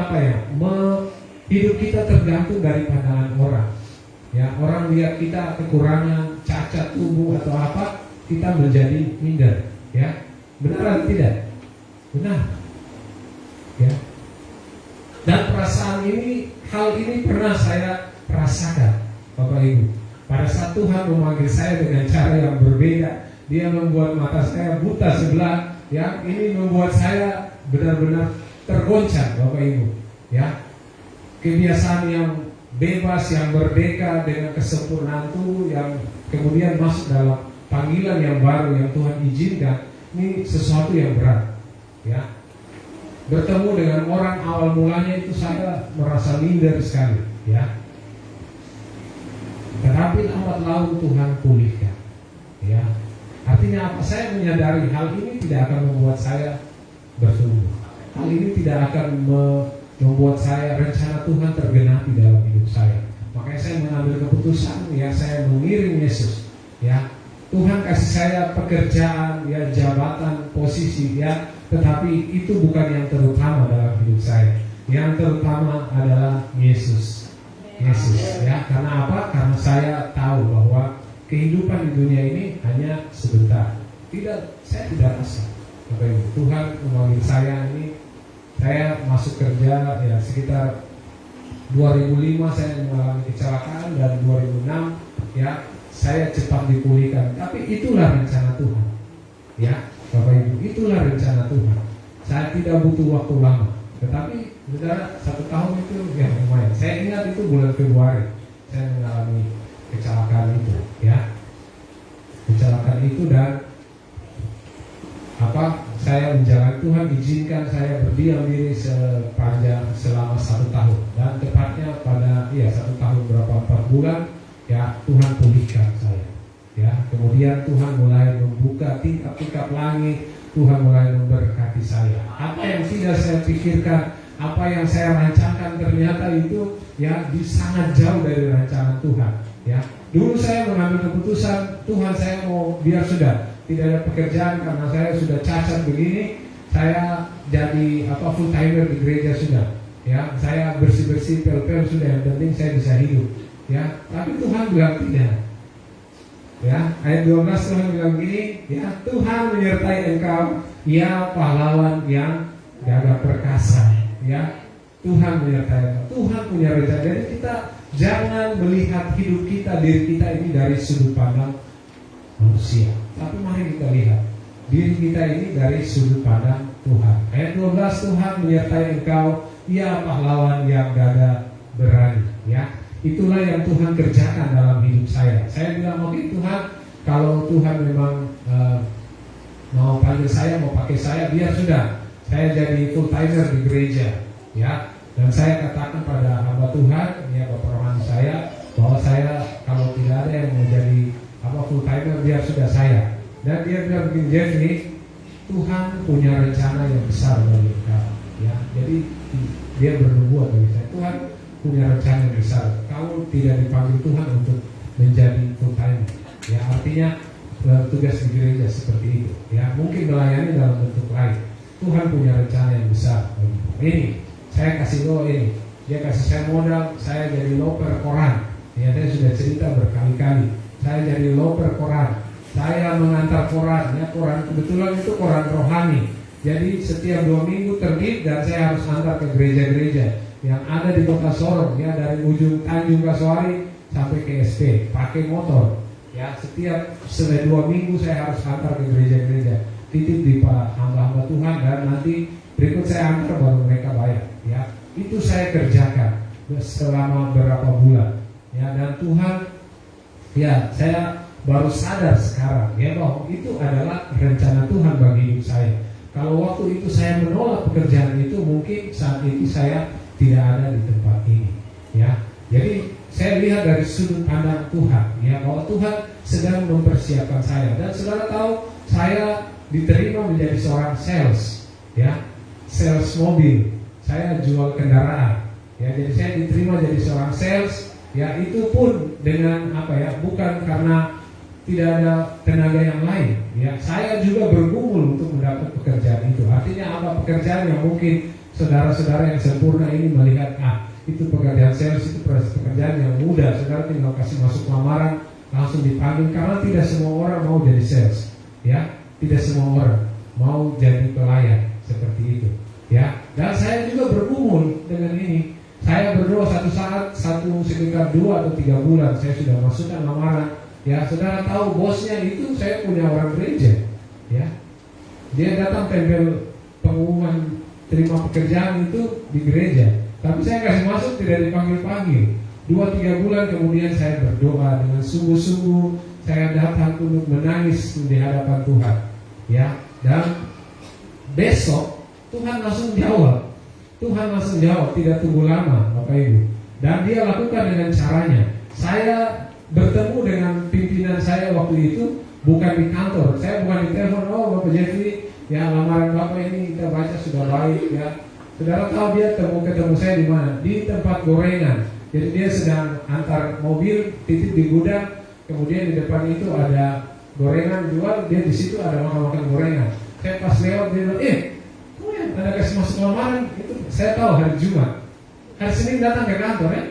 hidup kita tergantung dari pandangan orang, ya. Orang lihat kita kekurangan, cacat tubuh atau apa, kita menjadi minder, ya. Benar atau tidak? Benar, ya. Dan perasaan ini, hal ini pernah saya rasakan, Bapak Ibu. Pada saat Tuhan memanggil saya dengan cara yang berbeda, dia membuat mata saya buta sebelah, ya. Ini membuat saya benar-benar tergoncang, Bapak Ibu, ya. Kebiasaan yang bebas, yang merdeka dengan kesempurnaan tubuh yang kemudian masuk dalam panggilan yang baru yang Tuhan izinkan, ini sesuatu yang berat, ya. Bertemu dengan orang awal mulanya itu saya merasa minder sekali, ya. Tetapi lambat laun Tuhan pulihkan, ya. Artinya apa? Saya menyadari hal ini tidak akan membuat saya bertumbuh. Hal ini tidak akan membuat saya rencana Tuhan tergenapi dalam hidup saya. Makanya saya mengambil keputusan, ya, saya mengiring Yesus, ya. Tuhan kasih saya pekerjaan, ya, jabatan, posisi, ya, tetapi itu bukan yang terutama dalam hidup saya. Yang terutama adalah Yesus, ya. Karena apa? Karena saya tahu bahwa kehidupan di dunia ini hanya sebentar. Saya tidak rasa. Tuhan memanggil saya ini, saya masuk kerja, ya, sekitar 2005 saya mengalami kecelakaan dan 2006, ya, saya cepat dipulihkan. Tapi itulah rencana Tuhan, ya, Bapak Ibu, itulah rencana Tuhan. Saya tidak butuh waktu lama. Tetapi saudara, 1 tahun itu ya lumayan. Saya ingat itu bulan Februari saya mengalami kecelakaan itu, ya. Kecelakaan itu dan saya menjalani, Tuhan izinkan saya berdiam diri selama 1 tahun. bulan, ya Tuhan pulihkan saya. Ya, kemudian Tuhan mulai membuka tingkap-tingkap langit, Tuhan mulai memberkati saya. Apa yang tidak saya pikirkan, apa yang saya rancangkan ternyata itu ya sangat jauh dari rancangan Tuhan. Ya, dulu saya mengambil keputusan, Tuhan saya mau biar sudah tidak ada pekerjaan karena saya sudah cacat begini, saya jadi full timer di gereja sudah. Ya, saya bersih-bersih pel-pel sudah, yang penting saya bisa hidup. Ya, tapi Tuhan bilang tidak. Ya, ayat 12 Tuhan bilang gini, ya Tuhan menyertai engkau, ya pahlawan yang gagah perkasa. Ya, Tuhan menyertai engkau. Tuhan punya rencana. Jadi kita jangan melihat hidup kita, diri kita ini dari sudut pandang manusia. Tapi mari kita lihat diri kita ini dari sudut pandang Tuhan. Ayat 12, Tuhan menyertai engkau, ya pahlawan yang gagah berani. Ya, itulah yang Tuhan kerjakan dalam hidup saya. Saya bilang, oke Tuhan, kalau Tuhan memang mau panggil saya, mau pakai saya, biar sudah. Saya jadi full timer di gereja, ya. Dan saya katakan pada hamba Tuhan, ya Bapak rohani saya, bahwa saya kalau tidak ada yang mau jadi full timer, biar sudah saya. Dan dia bilang begini, Jeffrey, Tuhan punya rencana yang besar bagi engkau. Ya, jadi dia bernubuat bagi saya. Tuhan punya rencana yang besar. Kau tidak dipanggil Tuhan untuk menjadi full time. Ya, artinya tugas di gereja seperti itu. Ya, mungkin melayani dalam bentuk lain. Tuhan punya rencana yang besar. Ini saya kasih lo ini. Dia kasih saya modal. Saya jadi loper koran. Ya, saya sudah cerita berkali-kali. Saya jadi loper koran. Saya mengantar koran. Ya, koran kebetulan itu koran rohani. Jadi setiap 2 minggu terbit dan saya harus antar ke gereja-gereja yang ada di Kota Sorong, ya, dari ujung Tanjung Kasuari sampai ke SP, pakai motor. Ya, setiap 2 minggu saya harus antar ke gereja-gereja, titip di Pak hamba-hamba Tuhan, dan nanti berikut saya antar baru mereka bayar. Ya, itu saya kerjakan selama beberapa bulan. Ya, dan Tuhan, ya, saya baru sadar sekarang, ya, bahwa itu adalah rencana Tuhan bagi hidup saya. Kalau waktu itu saya menolak pekerjaan itu, mungkin saat itu saya tidak ada di tempat ini. Ya, jadi saya lihat dari sudut pandang Tuhan, ya, bahwa Tuhan sedang mempersiapkan saya. Dan saudara tahu, saya diterima menjadi seorang sales, ya, sales mobil. Saya jual kendaraan. Ya, jadi saya diterima jadi seorang sales. Ya, itu pun dengan bukan karena tidak ada tenaga yang lain. Ya, saya juga bergumul untuk mendapat pekerjaan itu. Artinya pekerjaan yang mungkin saudara-saudara yang sempurna ini melihat, itu pekerjaan sales, itu pekerjaan yang mudah. Saudara tinggal kasih masuk lamaran, langsung dipanggil. Karena tidak semua orang mau jadi sales. Ya, tidak semua orang mau jadi pelayan seperti itu. Ya, dan saya juga bergumul dengan ini. Saya berdoa satu saat, sekitar 2 atau 3 bulan saya sudah masukkan lamaran. Ya, saudara tahu bosnya itu saya punya orang gereja. Ya, dia datang tempel pengumuman terima pekerjaan itu di gereja. Tapi saya kasih masuk tidak dipanggil-panggil. 2-3 bulan kemudian saya berdoa dengan sungguh-sungguh. Saya datang untuk menangis di hadapan Tuhan. Ya, dan besok Tuhan langsung jawab. Tuhan langsung jawab, tidak tunggu lama, Bapak Ibu. Dan dia lakukan dengan caranya. Saya bertemu dengan pimpinan saya waktu itu bukan di kantor. Saya bukan di telepon, Bapak Jeffrey, ya lamaran Bapak ini kita baca sudah baik, ya. Saudara tahu dia ketemu saya di mana? Di tempat gorengan. Jadi dia sedang antar mobil titip di gudang, kemudian di depan itu ada gorengan jual, dia di situ ada makan gorengan. Saya pas lewat dia bilang, kamu yang ada kasih masuk lamaran itu. Saya tahu hari Jumat, hari Senin datang ke kantor, ya.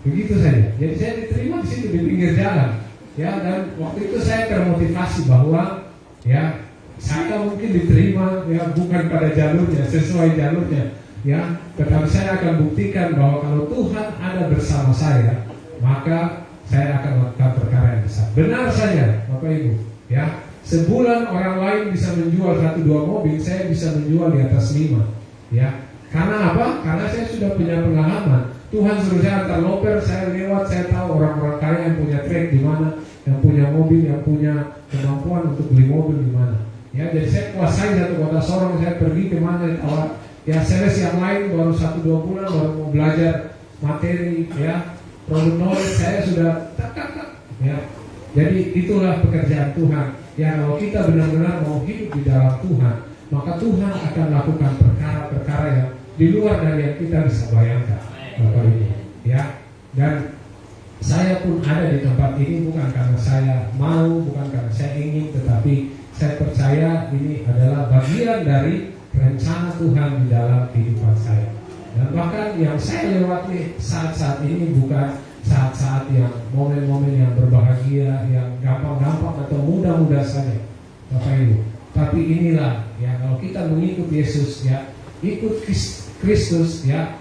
Begitu saja. Jadi saya diterima di situ di pinggir jalan, ya. Dan waktu itu saya termotivasi bahwa, ya, saya mungkin diterima, ya, bukan pada jalurnya, sesuai jalurnya, ya. Tetapi saya akan buktikan bahwa kalau Tuhan ada bersama saya, maka saya akan melakukan perkara yang besar. Benar saja, Bapak Ibu, ya. Sebulan orang lain bisa menjual 1-2 mobil, saya bisa menjual di atas 5, ya. Karena apa? Karena saya sudah punya pengalaman. Tuhan suruh saya antar loper, saya lewat, saya tahu orang-orang kaya yang punya trek di mana, yang punya mobil, yang punya kemampuan untuk beli mobil di mana. Ya, jadi saya kuasai satu Kota Sorong, saya pergi kemana ditawar. Ya, sales yang lain baru 1-2 bulan baru mau belajar materi, ya. produk knowledge saya sudah tak, ya. Jadi itulah pekerjaan Tuhan. Ya, kalau kita benar-benar mau hidup di dalam Tuhan, maka Tuhan akan lakukan perkara-perkara yang di luar dari yang kita bisa bayangkan, Bapak Ibu. Ya, dan saya pun ada di tempat ini bukan karena saya mau, bukan karena saya ingin, tetapi saya percaya ini adalah bagian dari rencana Tuhan di dalam kehidupan saya. Dan bahkan yang saya lewati saat-saat ini bukan saat-saat yang momen-momen yang berbahagia, yang gampang-gampang atau mudah-mudah saja, Bapak Ibu. Tapi inilah ya, kalau kita mengikut Yesus ya, ikut Kristus ya,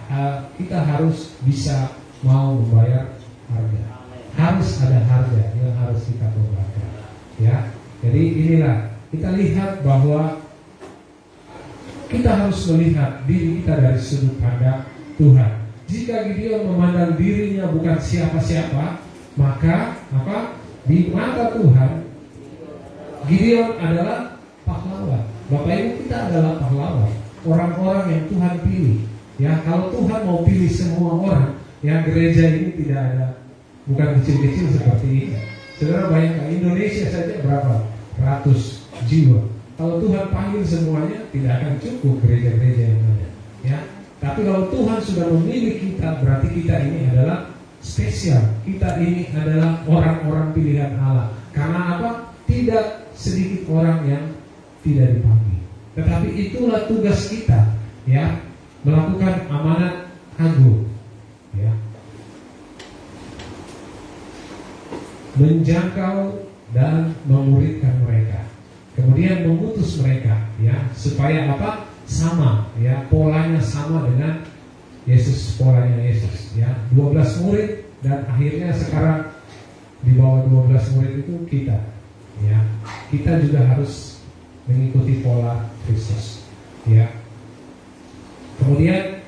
kita harus bisa mau membayar harga. Harus ada harga yang harus kita keluarkan. Ya, jadi inilah kita lihat bahwa kita harus melihat diri kita dari sudut pandang Tuhan. Jika Gideon memandang dirinya bukan siapa-siapa, maka di mata Tuhan Gideon adalah pahlawan. Bapak Ibu, kita adalah pahlawan, orang-orang yang Tuhan pilih. Ya, kalau Tuhan mau pilih semua orang, yang gereja ini tidak ada, bukan kecil-kecil seperti ini. Saudara bayangkan Indonesia saja berapa ratus jiwa. Kalau Tuhan panggil semuanya, tidak akan cukup gereja-gereja yang ada. Ya, tapi kalau Tuhan sudah memilih kita, berarti kita ini adalah spesial. Kita ini adalah orang-orang pilihan Allah. Karena apa? Tidak sedikit orang yang tidak dipanggil. Tetapi itulah tugas kita, ya, melakukan amanat agung, ya, menjangkau dan memuridkan mereka, kemudian mengutus mereka, ya, supaya apa? Sama, ya, polanya sama dengan Yesus, polanya Yesus, ya, 12 murid dan akhirnya sekarang di bawah 12 murid itu kita, ya, kita juga harus mengikuti pola Kristus, ya. Kemudian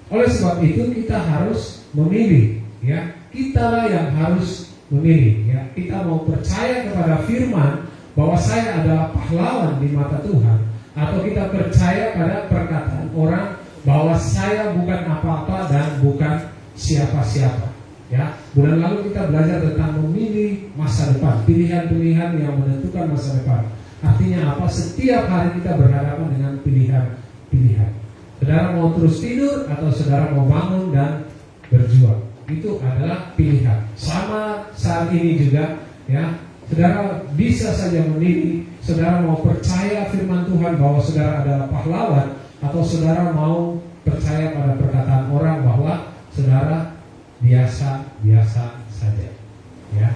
oleh sebab itu kita harus memilih, ya, kitalah yang harus memilih, ya. Kita mau percaya kepada firman bahwa saya adalah pahlawan di mata Tuhan, atau kita percaya pada perkataan orang bahwa saya bukan apa-apa dan bukan siapa-siapa, ya. Bulan lalu kita belajar tentang memilih masa depan, pilihan-pilihan yang menentukan masa depan. Artinya apa? Setiap hari kita berhadapan dengan pilihan-pilihan. Saudara mau terus tidur atau saudara mau bangun dan berjuang, itu adalah pilihan. Sama saat ini juga, ya, saudara bisa saja memilih. Saudara mau percaya firman Tuhan bahwa saudara adalah pahlawan, atau saudara mau percaya pada perkataan orang bahwa saudara biasa-biasa saja, ya.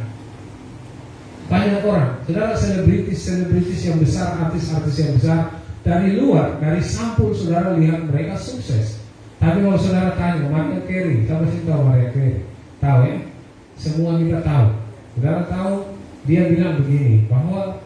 Banyak orang, saudara, selebritis yang besar, artis-artis yang besar, dari luar, dari sampul saudara lihat mereka sukses. Tapi kalau saudara tanya Mariah Carey, siapa sih tahu Mariah Carey? Tahu, ya? Semua kita tahu. Saudara tahu, dia bilang begini, bahwa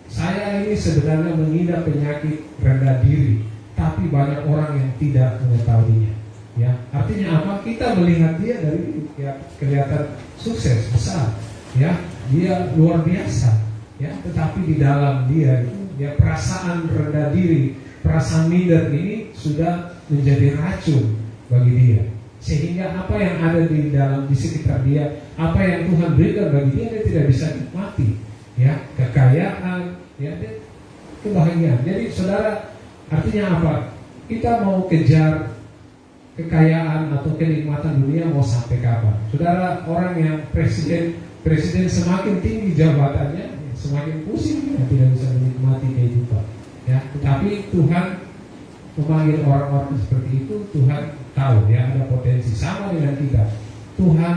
saya ini sebenarnya mengidap penyakit rendah diri, tapi banyak orang yang tidak mengetahuinya. Ya, artinya apa? Kita melihat dia dari, ya, kelihatan sukses besar, ya, dia luar biasa, ya. Tetapi di dalam dia itu, ya, perasaan rendah diri, perasaan minder ini sudah menjadi racun bagi dia. Sehingga apa yang ada di sekitar dia, apa yang Tuhan berikan bagi dia tidak bisa nikmati, ya, kekayaan, ya, kebahagiaan. Jadi saudara, artinya apa? Kita mau kejar kekayaan atau kenikmatan dunia mau sampai kapan? Saudara, orang yang presiden semakin tinggi jabatannya, semakin pusing, ya, tidak bisa menikmati kehidupan, ya. Tetapi Tuhan memanggil orang-orang seperti itu. Tuhan tahu, ya, ada potensi. Sama dengan kita, Tuhan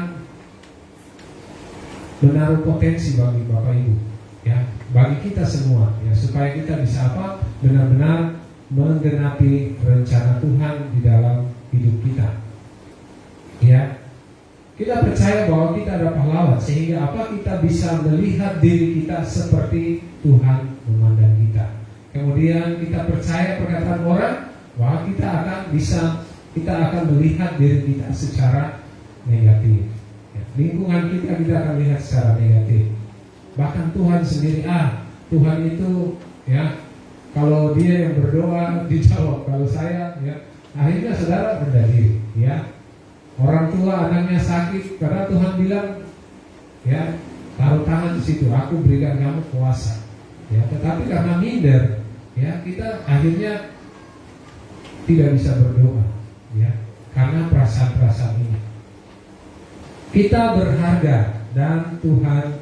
menaruh potensi bagi Bapak Ibu, ya, bagi kita semua, ya, supaya kita bisa apa? Benar-benar menggenapi rencana Tuhan di dalam hidup kita, ya. Kita percaya bahwa kita ada pahlawan, sehingga apa? Kita bisa melihat diri kita seperti Tuhan memandang kita. Kemudian kita percaya perkataan orang bahwa kita akan melihat diri kita secara negatif, ya. Lingkungan kita akan lihat secara negatif. Bahkan Tuhan sendiri, Tuhan itu, ya, kalau dia yang berdoa dijawab, kalau saya, ya, akhirnya saudara rendah diri, ya. Orang tua anaknya sakit, karena Tuhan bilang, ya taruh tangan di situ, aku berikan kamu kuasa. Ya, tetapi karena minder, ya kita akhirnya tidak bisa berdoa, ya karena perasaan-perasaan ini. Kita berharga dan Tuhan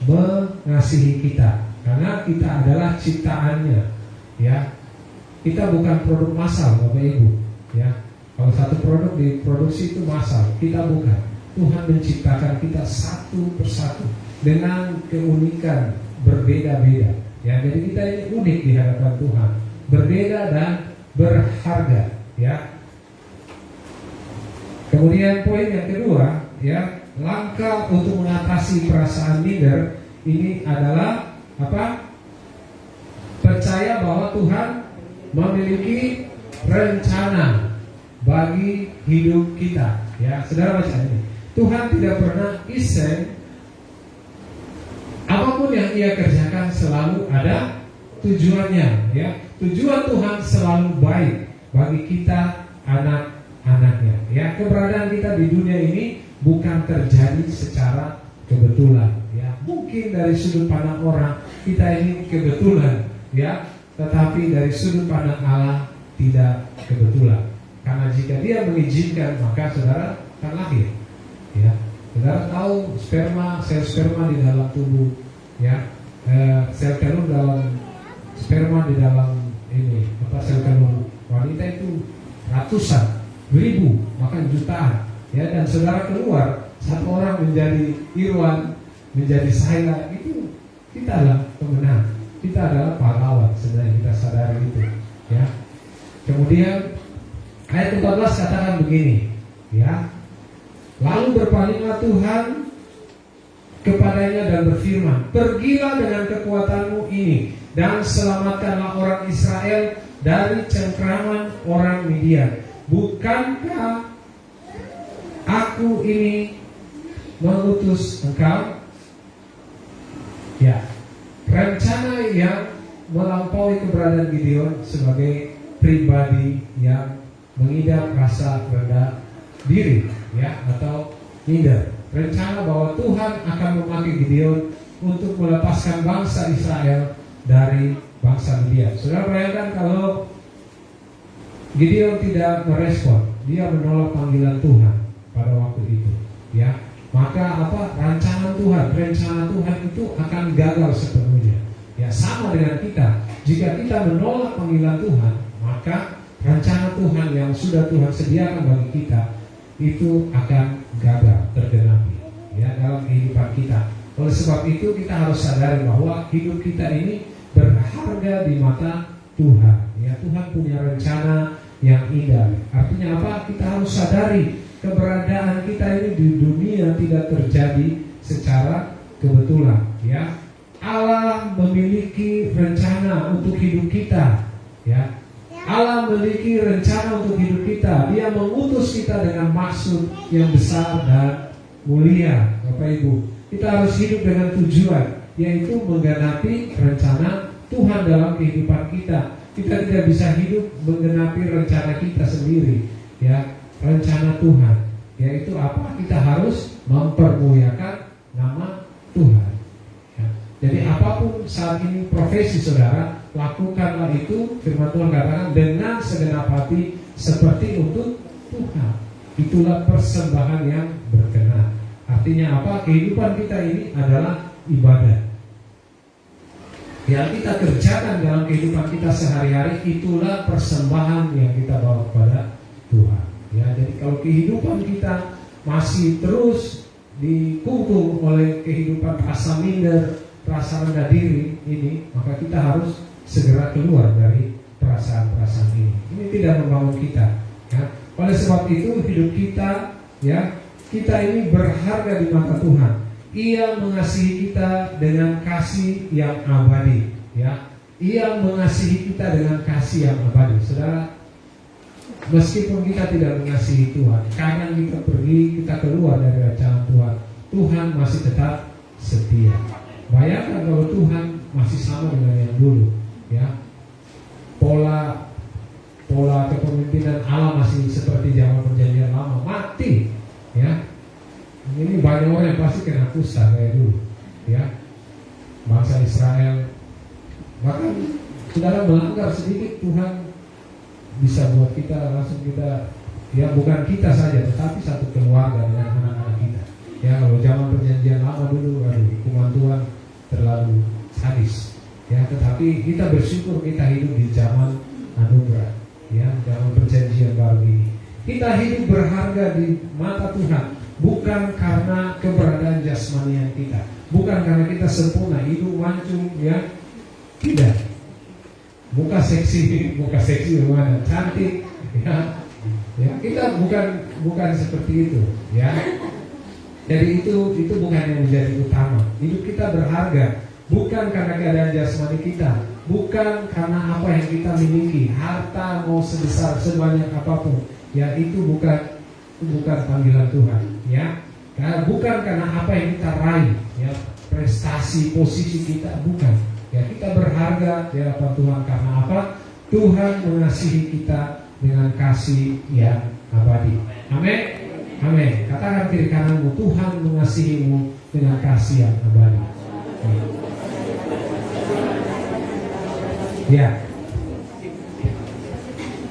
mengasihi kita karena kita adalah ciptaannya, ya. Kita bukan produk massal, Bapak Ibu, ya. Kalau satu produk diproduksi itu massal, kita bukan. Tuhan menciptakan kita satu persatu dengan keunikan berbeda-beda. Ya, jadi kita ini unik di hadapan Tuhan, berbeda dan berharga, ya. Kemudian poin yang kedua, ya, langkah untuk mengatasi perasaan minder ini adalah apa? Percaya bahwa Tuhan memiliki rencana bagi hidup kita. Ya, saudara baca ini. Tuhan tidak pernah iseng. Apapun yang Ia kerjakan selalu ada tujuannya. Ya, tujuan Tuhan selalu baik bagi kita anak-anaknya. Ya, keberadaan kita di dunia ini bukan terjadi secara kebetulan. Ya, mungkin dari sudut pandang orang kita ini kebetulan. Ya, tetapi dari sudut pandang Allah tidak kebetulan. Karena jika Dia mengizinkan, maka saudara akan lahir. Ya, saudara tahu sel sperma di dalam tubuh, ya, sel telur dalam sperma di dalam ini, sel telur wanita itu ratusan, ribu, bahkan jutaan. Ya, dan saudara keluar, satu orang menjadi Irwan, menjadi Saila, itu kita adalah pemenang, kita adalah pahlawan. Sebenarnya kita sadari itu, ya. Kemudian ayat 14 katakan begini, ya. Lalu berpalinglah Tuhan kepadanya dan berfirman, pergilah dengan kekuatanmu ini dan selamatkanlah orang Israel dari cengkraman orang Midian. Bukankah aku ini mengutus engkau? Ya, rencana yang melampaui keberadaan Gideon sebagai pribadi yang mengidap rasa rendah diri, ya, atau minder. Rencana bahwa Tuhan akan memakai Gideon untuk melepaskan bangsa Israel dari bangsa Midian. Saudara bayangkan kalau Gideon tidak merespon, dia menolak panggilan Tuhan pada waktu itu, ya, maka rencana Tuhan itu akan gagal sepenuhnya. Ya, sama dengan kita. Jika kita menolak panggilan Tuhan, maka rencana Tuhan yang sudah Tuhan sediakan bagi kita itu akan gagal tergenapi, ya, dalam kehidupan kita. Oleh sebab itu kita harus sadari bahwa hidup kita ini berharga di mata Tuhan. Ya, Tuhan punya rencana yang indah. Artinya apa? Kita harus sadari keberadaan kita ini di dunia tidak terjadi secara kebetulan. Ya, Allah memiliki rencana untuk hidup kita. Ya, Allah memiliki rencana untuk hidup kita. Dia mengutus kita dengan maksud yang besar dan mulia. Bapak Ibu, kita harus hidup dengan tujuan, yaitu menggenapi rencana Tuhan dalam kehidupan kita. Kita tidak bisa hidup menggenapi rencana kita sendiri. Ya, rencana Tuhan, yaitu apa? Kita harus mempermuliakan nama Tuhan. Ya. Jadi apapun saat ini profesi saudara, lakukanlah itu, firman Tuhan katakan, dengan segenap hati seperti untuk Tuhan. Itulah persembahan yang berkenan. Artinya apa? Kehidupan kita ini adalah ibadah. Yang kita kerjakan dalam kehidupan kita sehari-hari, itulah persembahan yang kita bawa kepada Tuhan. Ya, jadi kalau kehidupan kita masih terus dikungkung oleh kehidupan rasa minder, rasa rendah diri ini, maka kita harus segera keluar dari perasaan-perasaan ini. Ini tidak membangun kita. Ya. Oleh sebab itu hidup kita, ya, kita ini berharga di mata Tuhan. Ia mengasihi kita dengan kasih yang abadi. Ya, Ia mengasihi kita dengan kasih yang abadi. Saudara, meskipun kita tidak mengasihi Tuhan, karena kita pergi, kita keluar dari rancangan Tuhan, Tuhan masih tetap setia. Bayangkan kalau Tuhan masih sama dengan yang dulu. Ya, pola kepemimpinan Allah masih seperti zaman perjanjian lama, mati. banyak orang yang pasti kena kusta kayak dulu, ya, bangsa Israel. Bahkan saudara melanggar sedikit, Tuhan bisa buat kita langsung kita, ya bukan kita saja, tetapi satu keluarga dengan anak-anak kita. Ya, kalau zaman perjanjian lama dulu, hukuman Tuhan terlalu sadis. Ya, tetapi kita bersyukur kita hidup di zaman anugerah, ya, zaman perjanjian baru ini. Kita hidup berharga di mata Tuhan, bukan karena keberadaan jasmanian kita, bukan karena kita sempurna, hidup mancung, ya, tidak. Muka seksi bagaimana, cantik, ya, ya, kita bukan seperti itu, ya. Jadi itu bukan yang menjadi utama. Hidup kita berharga bukan karena keadaan jasmani kita, bukan karena apa yang kita miliki, harta mau sebesar sebanyak apapun, ya, itu bukan panggilan Tuhan, ya. Karena bukan karena apa yang kita raih, ya, prestasi, posisi kita, bukan. Ya, kita berharga di hadapan Tuhan karena apa? Tuhan mengasihi kita dengan kasih yang abadi. Amin. Amin. Katakan kiri kananmu, Tuhan mengasihimu dengan kasih yang abadi. Ya.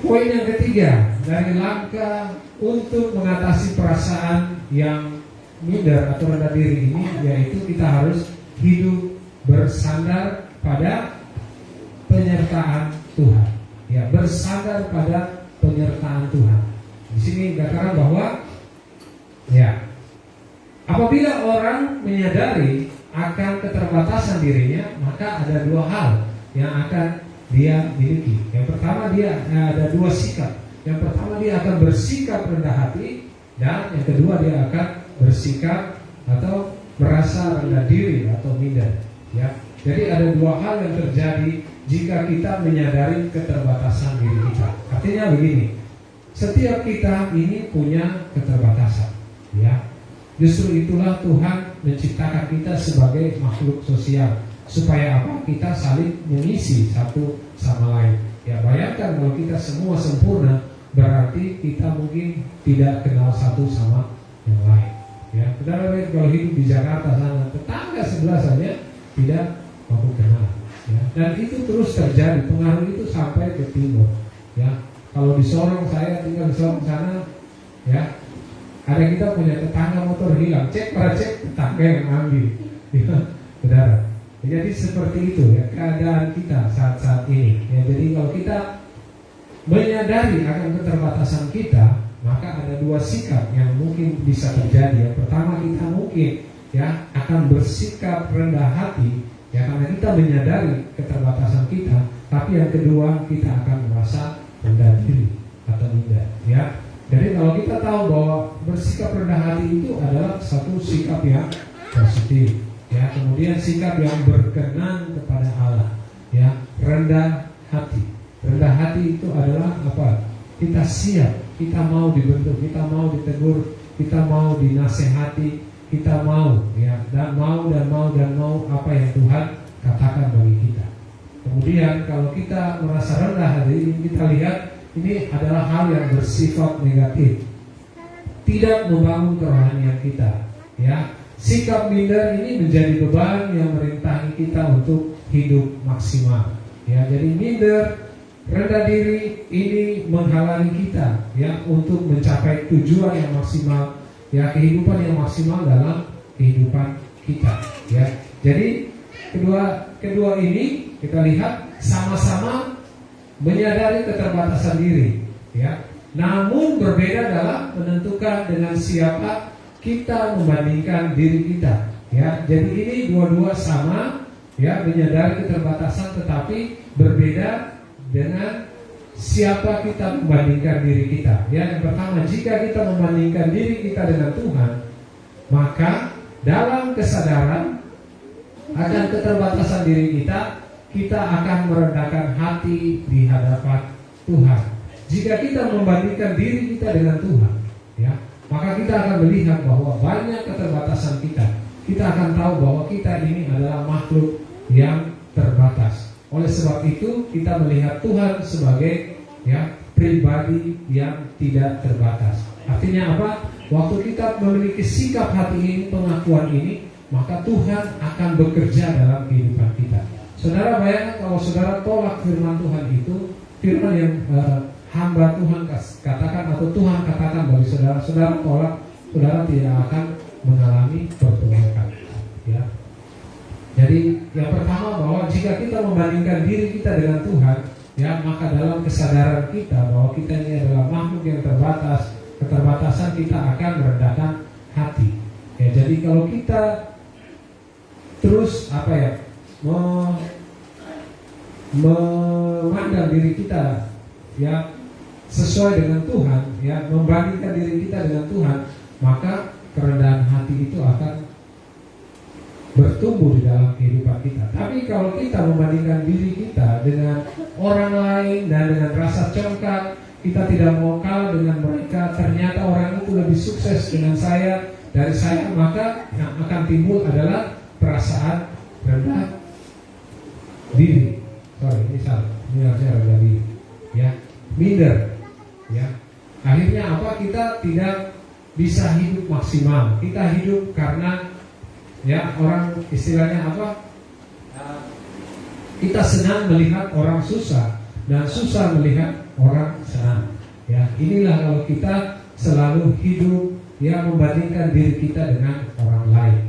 Poin yang ketiga dari langkah untuk mengatasi perasaan yang minder atau rendah diri ini, yaitu kita harus hidup bersandar pada penyertaan Tuhan. Ya, bersandar pada penyertaan Tuhan. Di sini dikatakan bahwa, ya, apabila orang menyadari akan keterbatasan dirinya, maka ada dua hal yang akan dia miliki. Yang pertama, dia ada dua sikap. Yang pertama, dia akan bersikap rendah hati, dan yang kedua, dia akan bersikap atau merasa rendah diri atau minder. Ya, jadi ada dua hal yang terjadi jika kita menyadari keterbatasan diri kita. Artinya begini, setiap kita ini punya keterbatasan, ya. Justru itulah Tuhan menciptakan kita sebagai makhluk sosial, supaya apa? Kita saling mengisi satu sama lain. Ya, bayangkan kalau kita semua sempurna, berarti kita mungkin tidak kenal satu sama yang lain. Ya, saudara, kalau hidup di Jakarta sana, tetangga sebelah saja tidak mampu kenal. Ya, dan itu terus terjadi, pengaruh itu sampai ke timur. Ya, kalau di Sorong, saya tinggal di Sorong sana, ya, ada kita punya tetangga motor hilang, cek tetangga yang ambil. Ya, saudara. Jadi seperti itu, ya, keadaan kita saat ini. Ya, jadi kalau kita menyadari akan keterbatasan kita, maka ada dua sikap yang mungkin bisa terjadi. Yang pertama, kita mungkin, ya, akan bersikap rendah hati, ya, karena kita menyadari keterbatasan kita. Tapi yang kedua, kita akan merasa rendah diri atau minder, ya. Jadi kalau kita tahu bahwa bersikap rendah hati itu adalah satu sikap yang positif, ya. Kemudian sikap yang berkenan kepada Allah, ya, rendah hati. Rendah hati itu adalah apa? Kita siap, kita mau dibentuk, kita mau ditegur, kita mau dinasehati, kita mau, ya, dan mau apa yang Tuhan katakan bagi kita. Kemudian kalau kita merasa rendah hati, kita lihat ini adalah hal yang bersifat negatif, tidak membangun kerohanian kita, ya. Sikap minder ini menjadi beban yang merintangi kita untuk hidup maksimal, ya. Jadi minder, rendah diri ini menghalangi kita, ya, untuk mencapai tujuan yang maksimal, ya, kehidupan yang maksimal dalam kehidupan kita, ya. Jadi kedua ini kita lihat sama-sama menyadari keterbatasan diri, ya. Namun berbeda dalam menentukan dengan siapa kita membandingkan diri kita, ya. Jadi ini dua-dua sama, ya, menyadari keterbatasan, tetapi berbeda dengan siapa kita membandingkan diri kita. Ya, yang pertama, jika kita membandingkan diri kita dengan Tuhan, maka dalam kesadaran akan keterbatasan diri kita, kita akan merendahkan hati di hadapan Tuhan. Jika kita membandingkan diri kita dengan Tuhan, ya, maka kita akan melihat bahwa banyak keterbatasan kita. Kita akan tahu bahwa kita ini adalah makhluk yang terbatas. Oleh sebab itu kita melihat Tuhan sebagai, ya, pribadi yang tidak terbatas. Artinya apa? Waktu kita memiliki sikap hati ini, pengakuan ini, maka Tuhan akan bekerja dalam kehidupan kita. Saudara bayangkan kalau saudara tolak firman Tuhan itu, firman yang hamba Tuhan katakan atau Tuhan katakan bagi saudara, saudara tolak, saudara tidak akan mengalami pertumbuhan. Ya. Jadi yang pertama bahwa jika kita membandingkan diri kita dengan Tuhan, ya, maka dalam kesadaran kita bahwa kita ini adalah makhluk yang terbatas, keterbatasan kita akan merendahkan hati. Ya, jadi kalau kita terus memandang diri kita ya sesuai dengan Tuhan, ya, membandingkan diri kita dengan Tuhan, maka kerendahan hati itu akan bertumbuh di dalam kehidupan kita. Tapi kalau kita membandingkan diri kita dengan orang lain dan dengan rasa congkak, kita tidak mau kalah dengan mereka, ternyata orang itu lebih sukses dari saya, maka yang akan timbul adalah perasaan rendah diri. Ini salah. Ini harusnya rendah diri. Ya, minder. Ya. Akhirnya apa? Kita tidak bisa hidup maksimal. Kita hidup karena ya orang istilahnya apa? Kita senang melihat orang susah dan susah melihat orang senang. Ya, inilah kalau kita selalu hidup ya membandingkan diri kita dengan orang lain.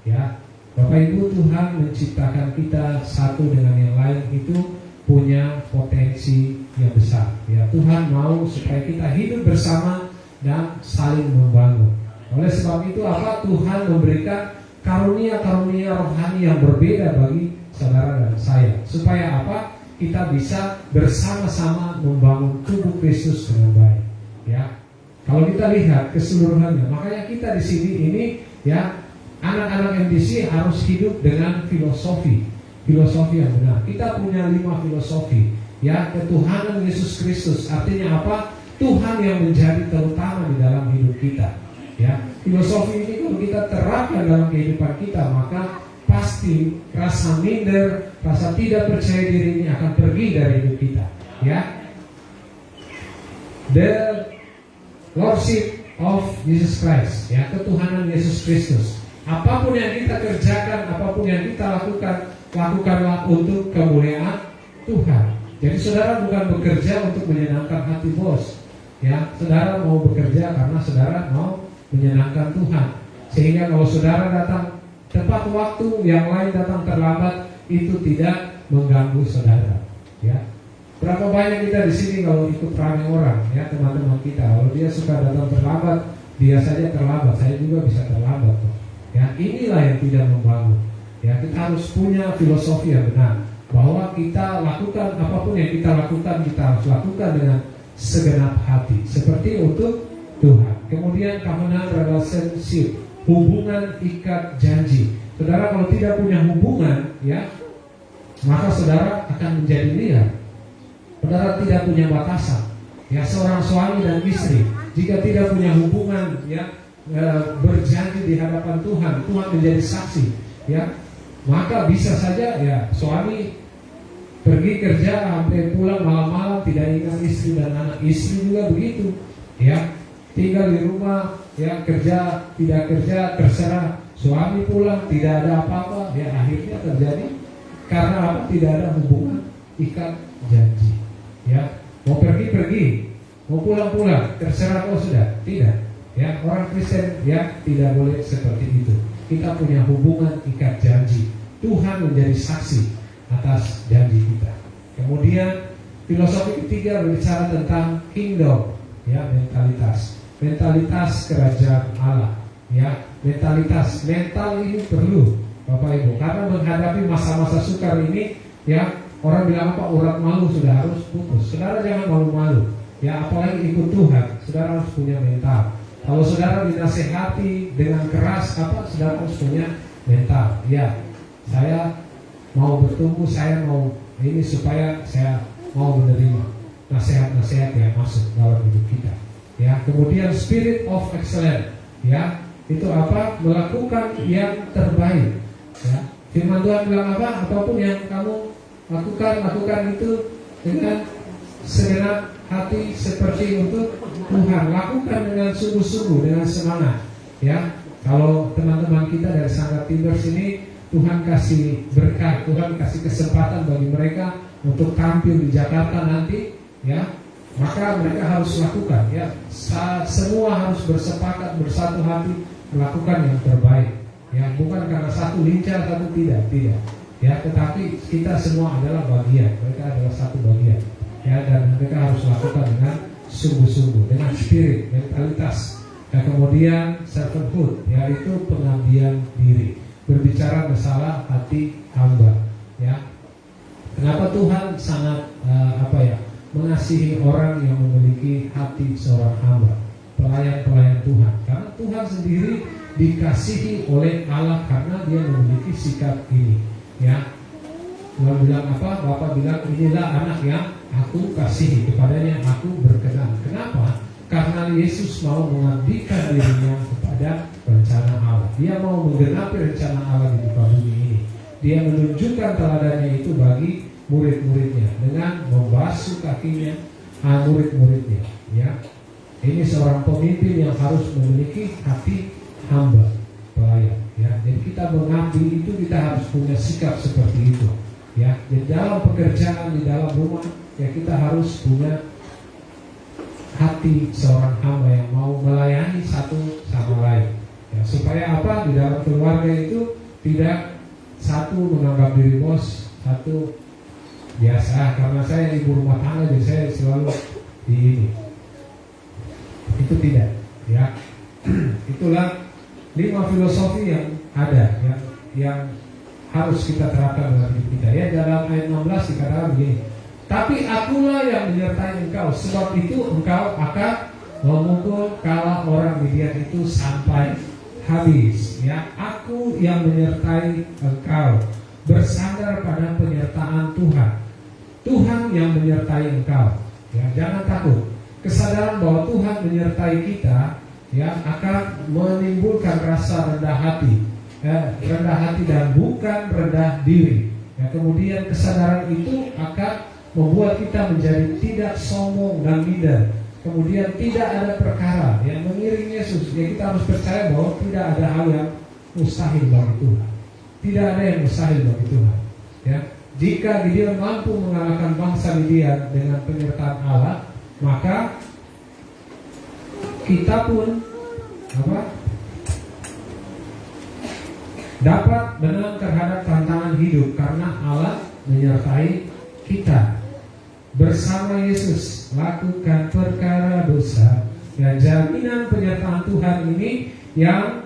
Ya, Bapak Ibu, Tuhan menciptakan kita satu dengan yang lain itu punya potensi yang besar. Ya, Tuhan mau supaya kita hidup bersama dan saling membangun. Oleh sebab itu apa? Tuhan memberikan karunia-karunia rohani yang berbeda bagi saudara dan saya. Supaya apa? Kita bisa bersama-sama membangun tubuh Kristus dengan baik. Ya, kalau kita lihat keseluruhannya, makanya kita di sini ini ya, anak-anak MDC harus hidup dengan filosofi yang benar. Kita punya 5 filosofi. Ya, ketuhanan Yesus Kristus. Artinya apa? Tuhan yang menjadi terutama di dalam hidup kita. Ya, filosofi ini kalau kita terapkan dalam kehidupan kita, maka pasti rasa minder, rasa tidak percaya diri ini akan pergi dari hidup kita. Ya, the Lordship of Jesus Christ, ya, ketuhanan Yesus Kristus. Apapun yang kita kerjakan, apapun yang kita lakukan, lakukanlah untuk kemuliaan Tuhan. Jadi saudara bukan bekerja untuk menyenangkan hati bos. Ya, saudara mau bekerja karena saudara mau menyenangkan Tuhan. Sehingga kalau saudara datang tepat waktu, yang lain datang terlambat, itu tidak mengganggu saudara. Ya. Berapa banyak kita di sini kalau ikut ramai orang, ya, teman-teman kita, kalau dia suka datang terlambat, dia saja terlambat, saya juga bisa terlambat. Ya, inilah yang tidak membangun. Ya, kita harus punya filosofi yang benar, bahwa kita lakukan apapun yang kita lakukan, kita harus lakukan dengan segenap hati, seperti untuk Tuhan. Kemudian covenant relationship, hubungan ikat janji. Saudara kalau tidak punya hubungan, ya, maka saudara akan menjadi liar. Saudara tidak punya batasan. Ya, seorang suami dan istri jika tidak punya hubungan, ya, berjanji di hadapan Tuhan, Tuhan menjadi saksi, ya, maka bisa saja ya suami pergi kerja sampai pulang malam-malam tidak ingat istri dan anak, istri juga begitu, ya, tinggal di rumah, ya, kerja tidak kerja terserah, suami pulang tidak ada apa-apa, ya, akhirnya terjadi karena apa? Tidak ada hubungan ikat janji. Ya, mau pergi, mau pulang terserah kau sudah, tidak. Ya, orang Kristen ya tidak boleh seperti itu. Kita punya hubungan ikat janji. Tuhan menjadi saksi atas janji kita. Kemudian filosofi ketiga berbicara tentang kingdom, ya, mentalitas kerajaan Allah, ya, mentalitas mental ini perlu Bapak Ibu, karena menghadapi masa-masa sukar ini, ya, orang bilang apa, urat malu sudah harus putus. Saudara jangan malu-malu, ya, apalagi ikut Tuhan, saudara harus punya mental. Kalau saudara dinasehati dengan keras, apa, saudara harus punya mental. Ya, saya mau bertumbuh, saya mau ini supaya saya mau menerima nasihat-nasihat yang masuk dalam hidup kita. Ya, kemudian spirit of excellence, ya, itu apa? Melakukan yang terbaik. Ya, firman Tuhan bilang apa? Apapun yang kamu lakukan itu dengan segenap hati seperti untuk Tuhan. Lakukan dengan sungguh-sungguh, dengan semangat. Ya, kalau teman-teman kita dari Sanggar Timber sini, Tuhan kasih berkat, Tuhan kasih kesempatan bagi mereka untuk tampil di Jakarta nanti, ya, maka mereka harus lakukan. Ya, semua harus bersepakat, bersatu hati, melakukan yang terbaik. Ya, bukan karena satu lincah, satu tidak. Ya, tetapi kita semua adalah bagian. Mereka adalah satu bagian. Ya, dan mereka harus lakukan dengan sungguh-sungguh, dengan spirit, mentalitas. Dan kemudian servanthood, yaitu pengabdian diri, berbicara masalah hati hamba. Ya, kenapa Tuhan sangat mengasihi orang yang memiliki hati seorang hamba, pelayan-pelayan Tuhan? Karena Tuhan sendiri dikasihi oleh Allah karena dia memiliki sikap ini. Ya, Tuhan bilang apa? Bapak bilang, inilah anak yang aku kasihi, kepadanya aku berkenan. Kenapa? Karena Yesus mau mengabdikan dirinya kepada rencana Allah. Dia mau menggenapi rencana Allah di muka bumi ini. Dia menunjukkan teladannya itu bagi murid-muridnya dengan membasuh kakinya murid-muridnya. Ya, ini seorang pemimpin yang harus memiliki hati hamba, pelayan. Ya, jadi kita mengabdi itu kita harus punya sikap seperti itu. Ya, di dalam pekerjaan, di dalam rumah, ya kita harus punya hati seorang hamba yang mau melayani satu sama lain. Ya, supaya apa? Di dalam keluarga itu tidak satu menganggap diri bos, satu biasa. Karena saya ibu rumah tangga, jadi saya selalu di ini. Itu tidak. Ya, itulah 5 filosofi yang ada, yang harus kita terapkan dalam hidup kita. Ya, dalam ayat 16 dikatakan begini, tapi akulah yang menyertai engkau, sebab itu engkau akan memukul kala orang Midian itu sampai habis. Ya, aku yang menyertai engkau, bersandar pada penyertaan Tuhan. Tuhan yang menyertai engkau. Ya, jangan takut. Kesadaran bahwa Tuhan menyertai kita, ya, akan menimbulkan rasa rendah hati. Rendah hati dan bukan rendah diri. Ya, kemudian kesadaran itu akan membuat kita menjadi tidak sombong dan minder. Kemudian tidak ada perkara yang mengiring Yesus. Ya, kita harus percaya bahwa tidak ada hal yang mustahil bagi Tuhan. Tidak ada yang mustahil bagi Tuhan. Ya, jika Gideon mampu mengalahkan bangsa Midian dengan penyertaan Allah, maka kita pun dapat menang terhadap tantangan hidup karena Allah menyertai kita. Bersama Yesus lakukan perkara dosa. Dan jaminan penyertaan Tuhan ini yang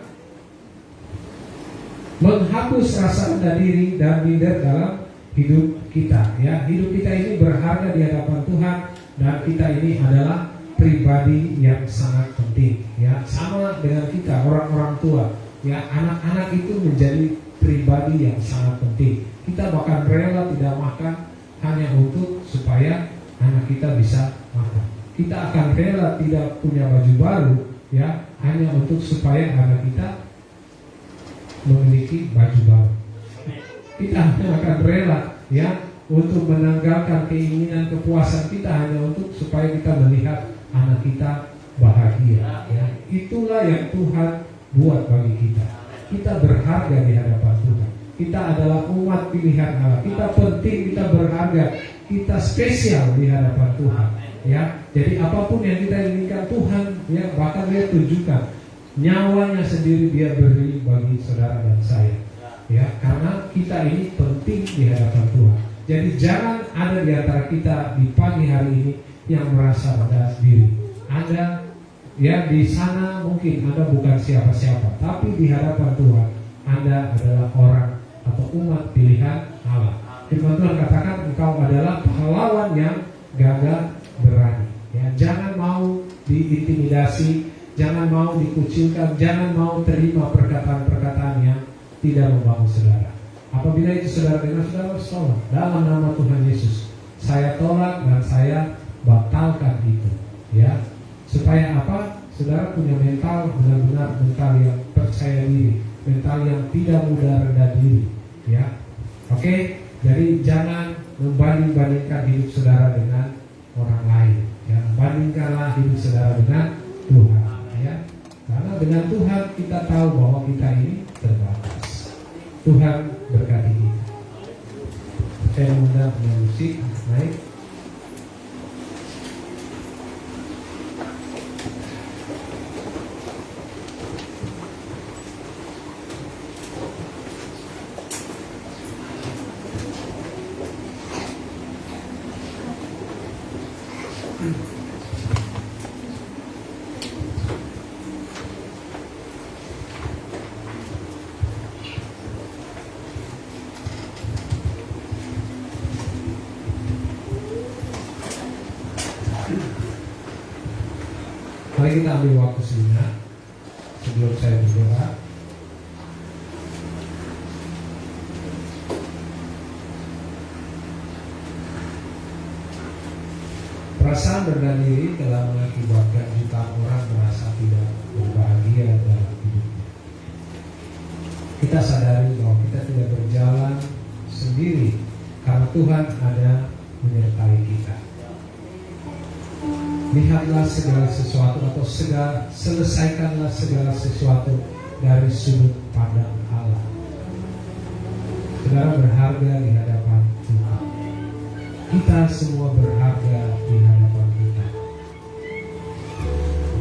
menghapus rasa rendah diri dan minder dalam hidup kita. Ya, hidup kita ini berharga di hadapan Tuhan dan kita ini adalah pribadi yang sangat penting. Ya, sama dengan kita orang-orang tua. Ya, anak-anak itu menjadi pribadi yang sangat penting. Kita bahkan rela tidak makan hanya untuk supaya anak kita bisa makan. Kita akan rela tidak punya baju baru, ya, hanya untuk supaya anak kita memiliki baju baru. Kita akan rela, ya, untuk menanggalkan keinginan kepuasan kita hanya untuk supaya kita melihat anak kita bahagia. Ya, itulah yang Tuhan buat bagi kita. Kita berharga di hadapan Tuhan. Kita adalah umat pilihan Allah. Kita penting, kita berharga, kita spesial di hadapan Tuhan. Ya, jadi apapun yang kita inginkan Tuhan, ya, bahkan dia tunjukkan nyawanya sendiri dia beri bagi saudara dan saya. Ya, karena kita ini penting di hadapan Tuhan. Jadi jangan ada di antara kita di pagi hari ini yang merasa rendah diri. Anda, ya, di sana mungkin Anda bukan siapa-siapa, tapi di hadapan Tuhan Anda adalah orang atau umat pilihan Allah. Firman Tuhan katakan engkau adalah pahlawan yang gagah berani. Ya, jangan mau diintimidasi, jangan mau dikucilkan, jangan mau terima perkataan-perkataan yang tidak membangun saudara. Apabila itu saudara dengar, saudara tolak dalam nama Tuhan Yesus. Saya tolak dan saya batalkan itu. Ya, supaya apa? Saudara punya mental benar-benar mental yang percaya diri, mental yang tidak mudah rendah diri. Ya, oke. Jadi jangan membanding-bandingkan hidup saudara dengan orang lain. Ya, selesaikanlah hidup saudara dengan Tuhan, ya. Karena dengan Tuhan kita tahu bahwa kita ini terbatas. Tuhan berkati kita. Saya mengundang musik naik. Mari kita ambil waktu sejenak sebelum saya berdoa. Perasaan rendah diri telah mengakibatkan jutaan orang merasa tidak berbahagia dalam hidupnya. Kita sadari bahwa kita tidak berjalan sendiri karena Tuhan ada menyertai kita. Lihatlah segala sesuatu atau selesaikanlah segala sesuatu dari sudut pandang Allah. Saudara berharga di hadapan Tuhan. Kita semua berharga di hadapan kita.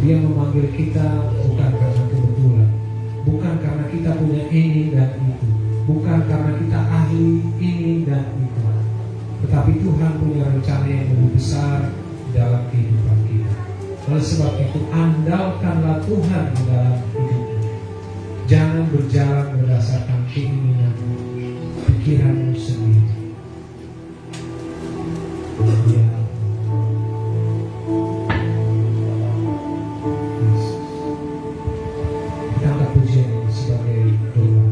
Dia memanggil kita bukan karena kebetulan, bukan karena kita punya ini dan itu, bukan karena kita ahli ini dan itu, tetapi Tuhan punya rencana yang lebih besar dalam kehidupan kita. Oleh sebab itu, andalkanlah Tuhan di dalam hidupmu. Jangan berjalan berdasarkan keinginan pikiranmu sendiri. Ya. Yesus. Kita angkat pujian ini sebagai doa.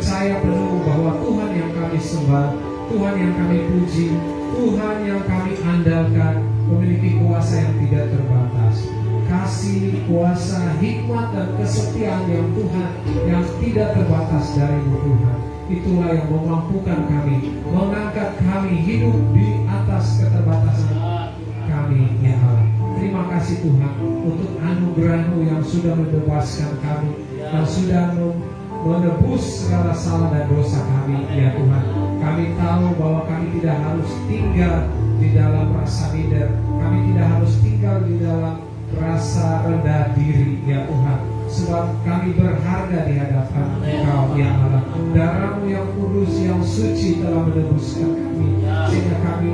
percaya penuh bahwa Tuhan yang kami sembah, Tuhan yang kami puji, Tuhan yang kami andalkan memiliki kuasa yang tidak terbatas. Kasih, kuasa, hikmat dan kesetiaan yang Tuhan yang tidak terbatas darimu Tuhan. Itulah yang memampukan kami, mengangkat kami hidup di atas keterbatasan kami, ya Allah. Terima kasih Tuhan untuk anugerah-Mu yang sudah membebaskan kami, yang sudah menebus segala salah dan dosa kami, ya Tuhan. Kami tahu bahwa kami tidak harus tinggal di dalam rasa minder, kami tidak harus tinggal di dalam rasa rendah diri, ya Tuhan. Sebab kami berharga di hadapan Engkau, ya Allah. Darah-Mu yang kudus, yang suci telah menebuskan kami, sehingga kami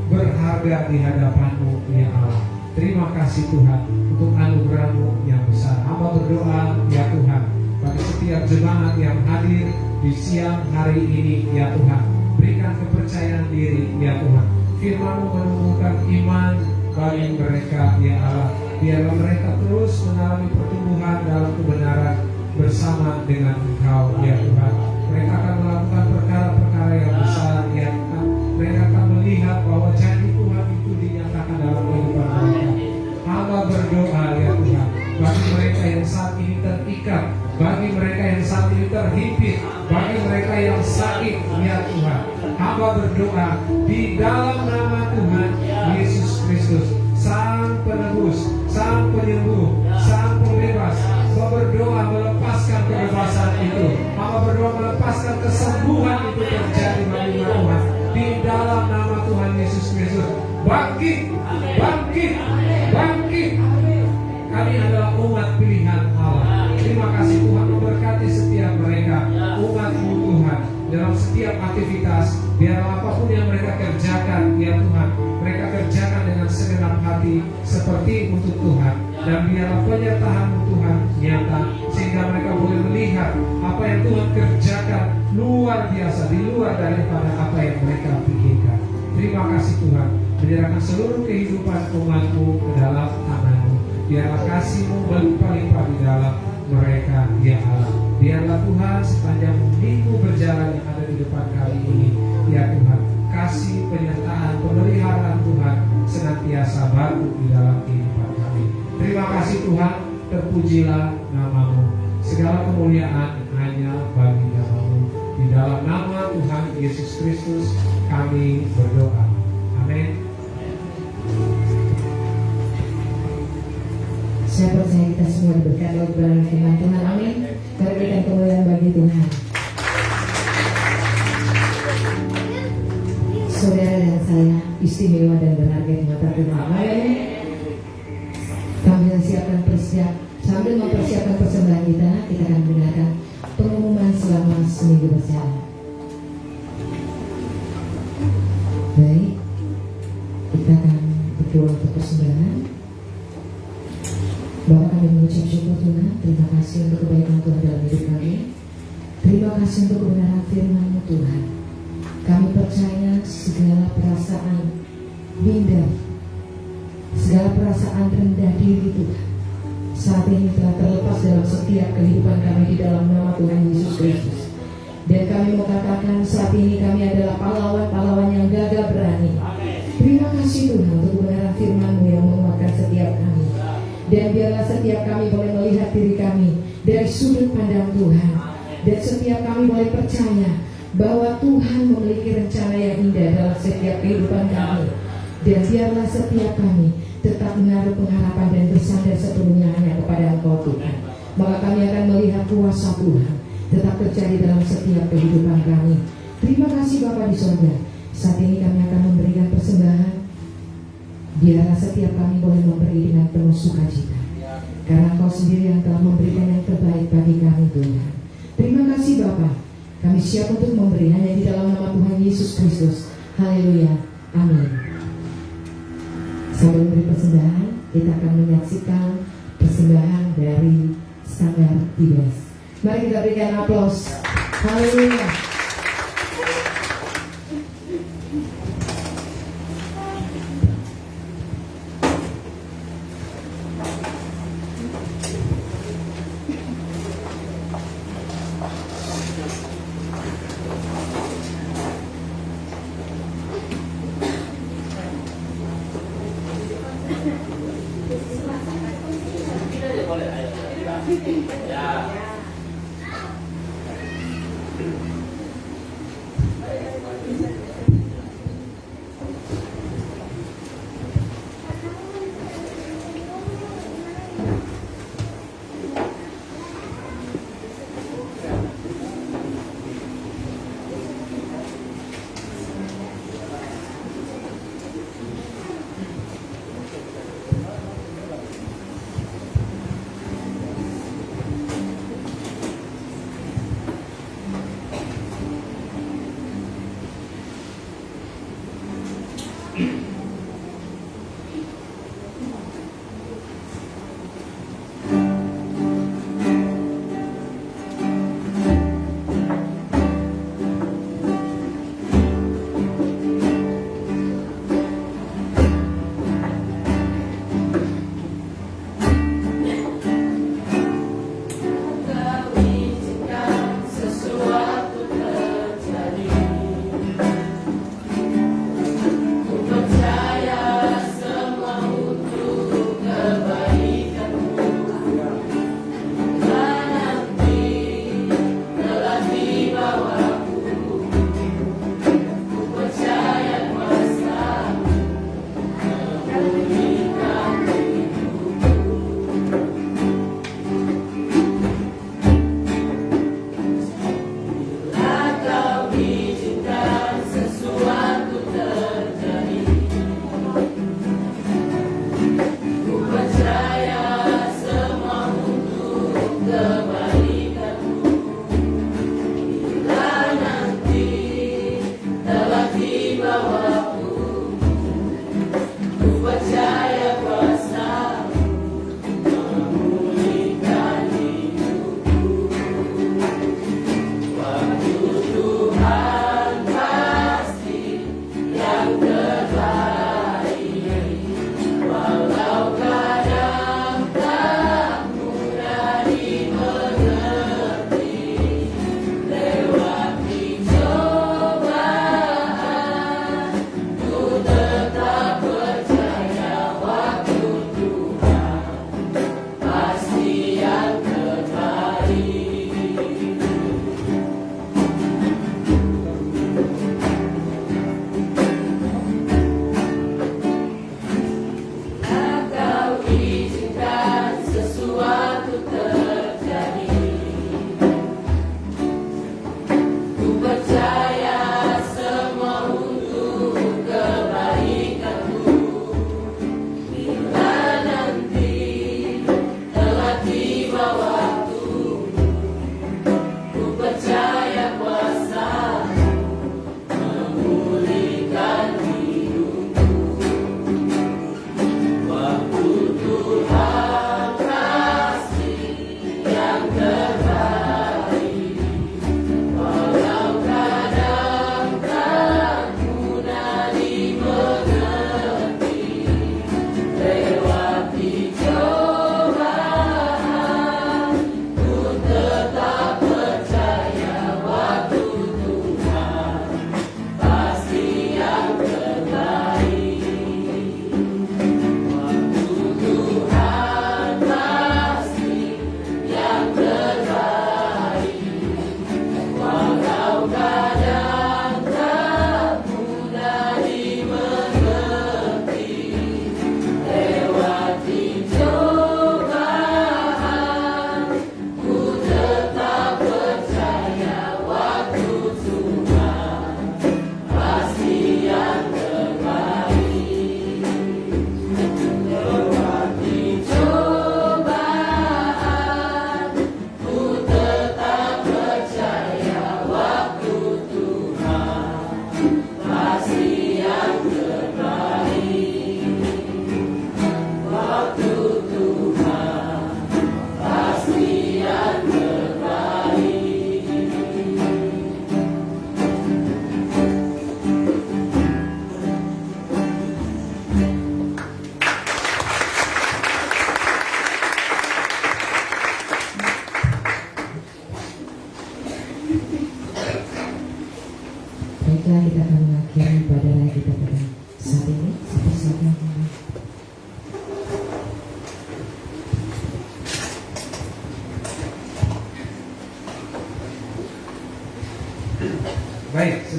berharga di hadapan-Mu, ya Allah. Terima kasih Tuhan untuk anugerah-Mu yang besar. Hamba berdoa, ya Tuhan, bagi setiap jemaat yang hadir di siang hari ini, ya Tuhan, berikan kepercayaan diri, ya Tuhan. Firman-Mu menumbuhkan iman bagi mereka, ya Allah. Biarlah mereka terus mengalami pertumbuhan dalam kebenaran bersama dengan Engkau, ya Tuhan. Mereka akan melakukan perkara-perkara yang besar, ya Tuhan. Mereka akan melihat bahwa janji Tuhan itu dinyatakan dalam kehidupan mereka. Hamba berdoa, ya Tuhan, bagi mereka yang saat ini terikat, bagi mereka yang saat ini terhimpit, bagi mereka yang sakit, ya Tuhan. Hamba berdoa di dalam nama Tuhan Yesus Kristus, Sang Penebus, Sang Penyembuh, Sang Pembebas. Hamba berdoa melepaskan kebebasan itu. Hamba berdoa melepaskan kesembuhan itu terjadi bagi Tuhan. Di dalam nama Tuhan Yesus Kristus. Bangkit, bangkit, bangkit. Kami adalah umat pilihan Allah. Terima kasih Tuhan memberkati setiap mereka, umat-Mu Tuhan, dalam setiap aktivitas. Biarlah apapun yang mereka kerjakan, ya Tuhan, mereka kerjakan dengan segenap hati seperti untuk Tuhan. Dan biarlah penyertaan-Mu Tuhan nyata, sehingga mereka boleh melihat apa yang Tuhan kerjakan luar biasa, di luar daripada apa yang mereka pikirkan. Terima kasih Tuhan, menyerahkan seluruh kehidupan umat-Mu ke dalam tangan-Mu. Biarlah kasih-Mu berlimpah-limpah di dalam mereka, ya Allah. Biarlah Tuhan sepanjang minggu berjalan yang ada di depan kali ini, ya Tuhan, kasih penyertaan, pemeliharaan Tuhan senantiasa baru di dalam kehidupan kami. Terima kasih Tuhan, terpujilah nama-Mu. Segala kemuliaan hanya bagi nama-Mu. Di dalam nama Tuhan Yesus Kristus kami berdoa. Amin. Saya percaya kita semua diberkati oleh kebenaran firman Tuhan. Amin. Berikan kemuliaan bagi Tuhan. Saudara dan saya istimewa dan berharga di mata Tuhan. Amin. Sambil mempersiapkan persembahan kita akan mendengarkan pengumuman selama seminggu berjalan. Baik, kita akan berdoa untuk persembahan. Bapak, kami mengucap syukur Tuhan. Terima kasih untuk kebaikan Tuhan dalam hidup kami. Terima kasih untuk kebenaran firman-Mu Tuhan. Kami percaya segala perasaan minder, segala perasaan rendah diri Tuhan, saat ini telah terlepas dalam setiap kehidupan kami di dalam nama Tuhan Yesus Kristus. Dan kami mau katakan saat ini kami adalah pahlawan-pahlawan yang gagah berani. Terima kasih Tuhan untuk kebenaran firman-Mu yang menguatkan setiap kami. Dan biarlah setiap kami boleh melihat diri kami dari sudut pandang Tuhan. Dan setiap kami boleh percaya bahwa Tuhan memiliki rencana yang indah dalam setiap kehidupan kami. Dan biarlah setiap kami tetap menaruh pengharapan dan bersandar sepenuhnya hanya kepada Engkau Tuhan. Maka kami akan melihat kuasa Tuhan tetap terjadi dalam setiap kehidupan kami. Terima kasih Bapa di surga. Saat ini kami akan memberikan persembahan. Biarlah setiap kami boleh memberi dengan penuh sukacita, karena Engkau sendiri yang telah memberikan yang terbaik bagi kami Tuhan. Terima kasih Bapa. Kami siap untuk memberi hanya di dalam nama Tuhan Yesus Kristus. Haleluya. Amin. Sambil memberi persembahan, kita akan menyaksikan persembahan dari Sanggar Tibas. Mari kita berikan aplaus. Haleluya. Sesuatu terjadi. Ku percaya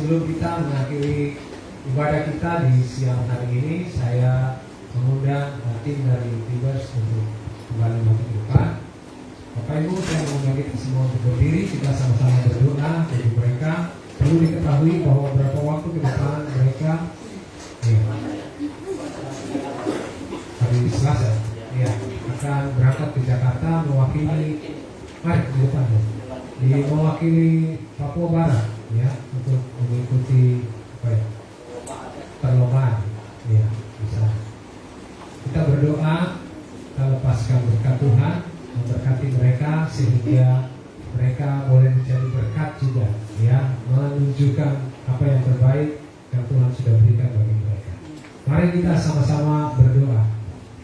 sebelum kita mengakhiri ibadah kita di siang hari ini, saya mengundang tim dari Tibers untuk kembali maju ke depan. Bapak Ibu, saya mengundang kita semua untuk berdiri, kita sama-sama berdoa bagi mereka. Perlu diketahui bahwa beberapa waktu ke depan mereka hari Selasa akan berangkat ke Jakarta mewakili di depan mewakili Papua Barat untuk mengikuti perlombaan bisa. Kita berdoa, kita lepaskan berkat Tuhan memberkati mereka sehingga mereka boleh menjadi berkat juga menunjukkan apa yang terbaik yang Tuhan sudah berikan bagi mereka. Mari kita sama-sama berdoa.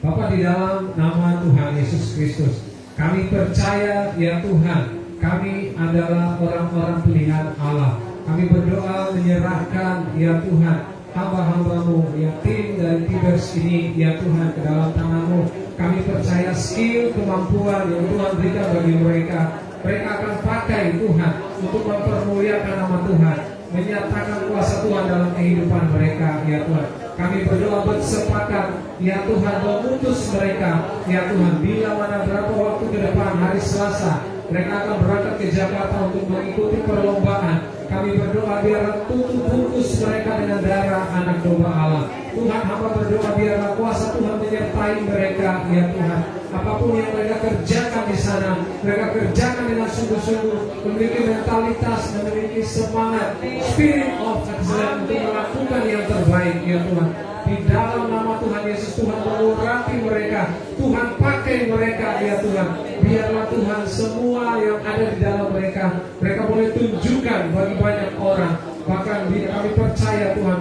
Bapa, di dalam nama Tuhan Yesus Kristus, kami percaya ya Tuhan, kami adalah orang-orang pilihan Allah. Kami berdoa menyerahkan ya Tuhan hamba-hambamu, ya tim dari Tibers ini ya Tuhan ke dalam tangan-Mu. Kami percaya skill, kemampuan yang Tuhan berikan bagi mereka, mereka akan pakai Tuhan untuk mempermuliakan nama Tuhan, menyatakan kuasa Tuhan dalam kehidupan mereka ya Tuhan. Kami berdoa bersepakat ya Tuhan, mengutus mereka ya Tuhan, bila mana berapa waktu ke depan hari Selasa mereka akan berangkat ke Jakarta untuk mengikuti perlombaan. Kami berdoa biarlah tutup bungkus mereka dengan darah anak domba Allah. Tuhan, hamba berdoa biarlah kuasa Tuhan menyertai mereka ya Tuhan. Apapun yang mereka kerjakan di sana, mereka kerjakan dengan sungguh-sungguh, memiliki mentalitas dan memiliki semangat, spirit of excellence untuk melakukan yang terbaik ya Tuhan. Di dalam nama Tuhan Yesus, Tuhan mengurapi mereka, Tuhan pakai mereka ya Tuhan. Biarlah Tuhan semua yang ada di dalam mereka boleh tunjukkan bagi banyak orang. Bahkan kami percaya Tuhan,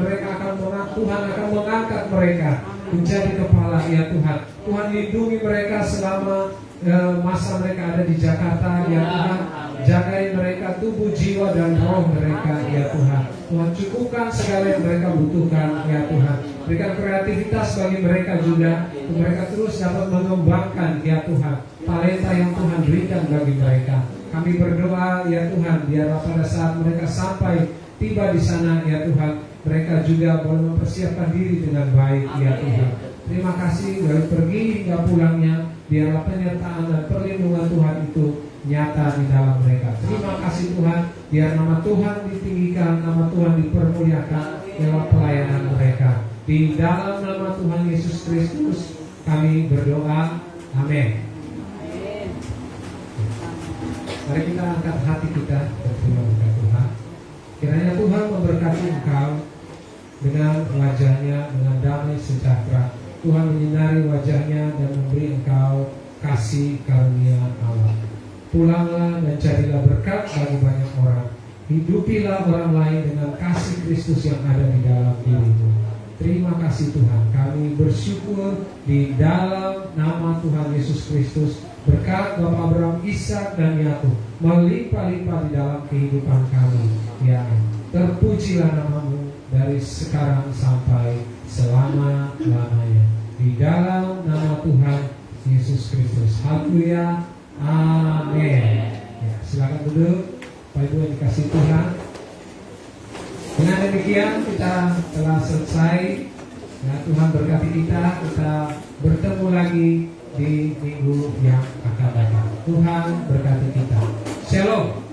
Tuhan akan mengangkat mereka menjadi kepala ya Tuhan. Tuhan lindungi mereka selama masa mereka ada di Jakarta ya Tuhan. Jagai mereka tubuh, jiwa, dan roh mereka ya Tuhan. Tuhan cukupkan segala yang mereka butuhkan ya Tuhan. Berikan kreativitas bagi mereka juga, untuk mereka terus dapat mengembangkan ya Tuhan talenta yang Tuhan berikan bagi mereka. Kami berdoa ya Tuhan, biarlah pada saat mereka sampai tiba di sana ya Tuhan, mereka juga boleh mempersiapkan diri dengan baik ya Tuhan. Terima kasih dari pergi hingga pulangnya, biarlah penyertaan dan perlindungan Tuhan itu nyata di dalam mereka. Terima kasih Tuhan, biar nama Tuhan ditinggikan, nama Tuhan dipermuliakan lewat pelayanan mereka. Di dalam nama Tuhan Yesus Kristus kami berdoa, amin. Mari kita angkat hati kita berdoa kepada Tuhan. Kiranya Tuhan memberkati engkau dengan wajahnya, dengan damai sejahtera. Tuhan menyinari wajahnya dan memberi engkau kasih karunia Allah. Pulanglah dan jadilah berkat bagi banyak orang. Hidupilah orang lain dengan kasih Kristus yang ada di dalam dirimu. Terima kasih Tuhan, kami bersyukur di dalam nama Tuhan Yesus Kristus. Berkat Bapak Abraham, Ishak, dan Yakub melimpah-limpah di dalam kehidupan kami. Ya, terpujilah namamu dari sekarang sampai selama-lamanya. Di dalam nama Tuhan Yesus Kristus. Haleluya. Amin. Ya, silakan duduk, Pak Ibu yang dikasih Tuhan. Dengan demikian kita telah selesai. Ya, Tuhan berkati kita bertemu lagi di minggu yang akan datang. Tuhan berkati kita. Shalom.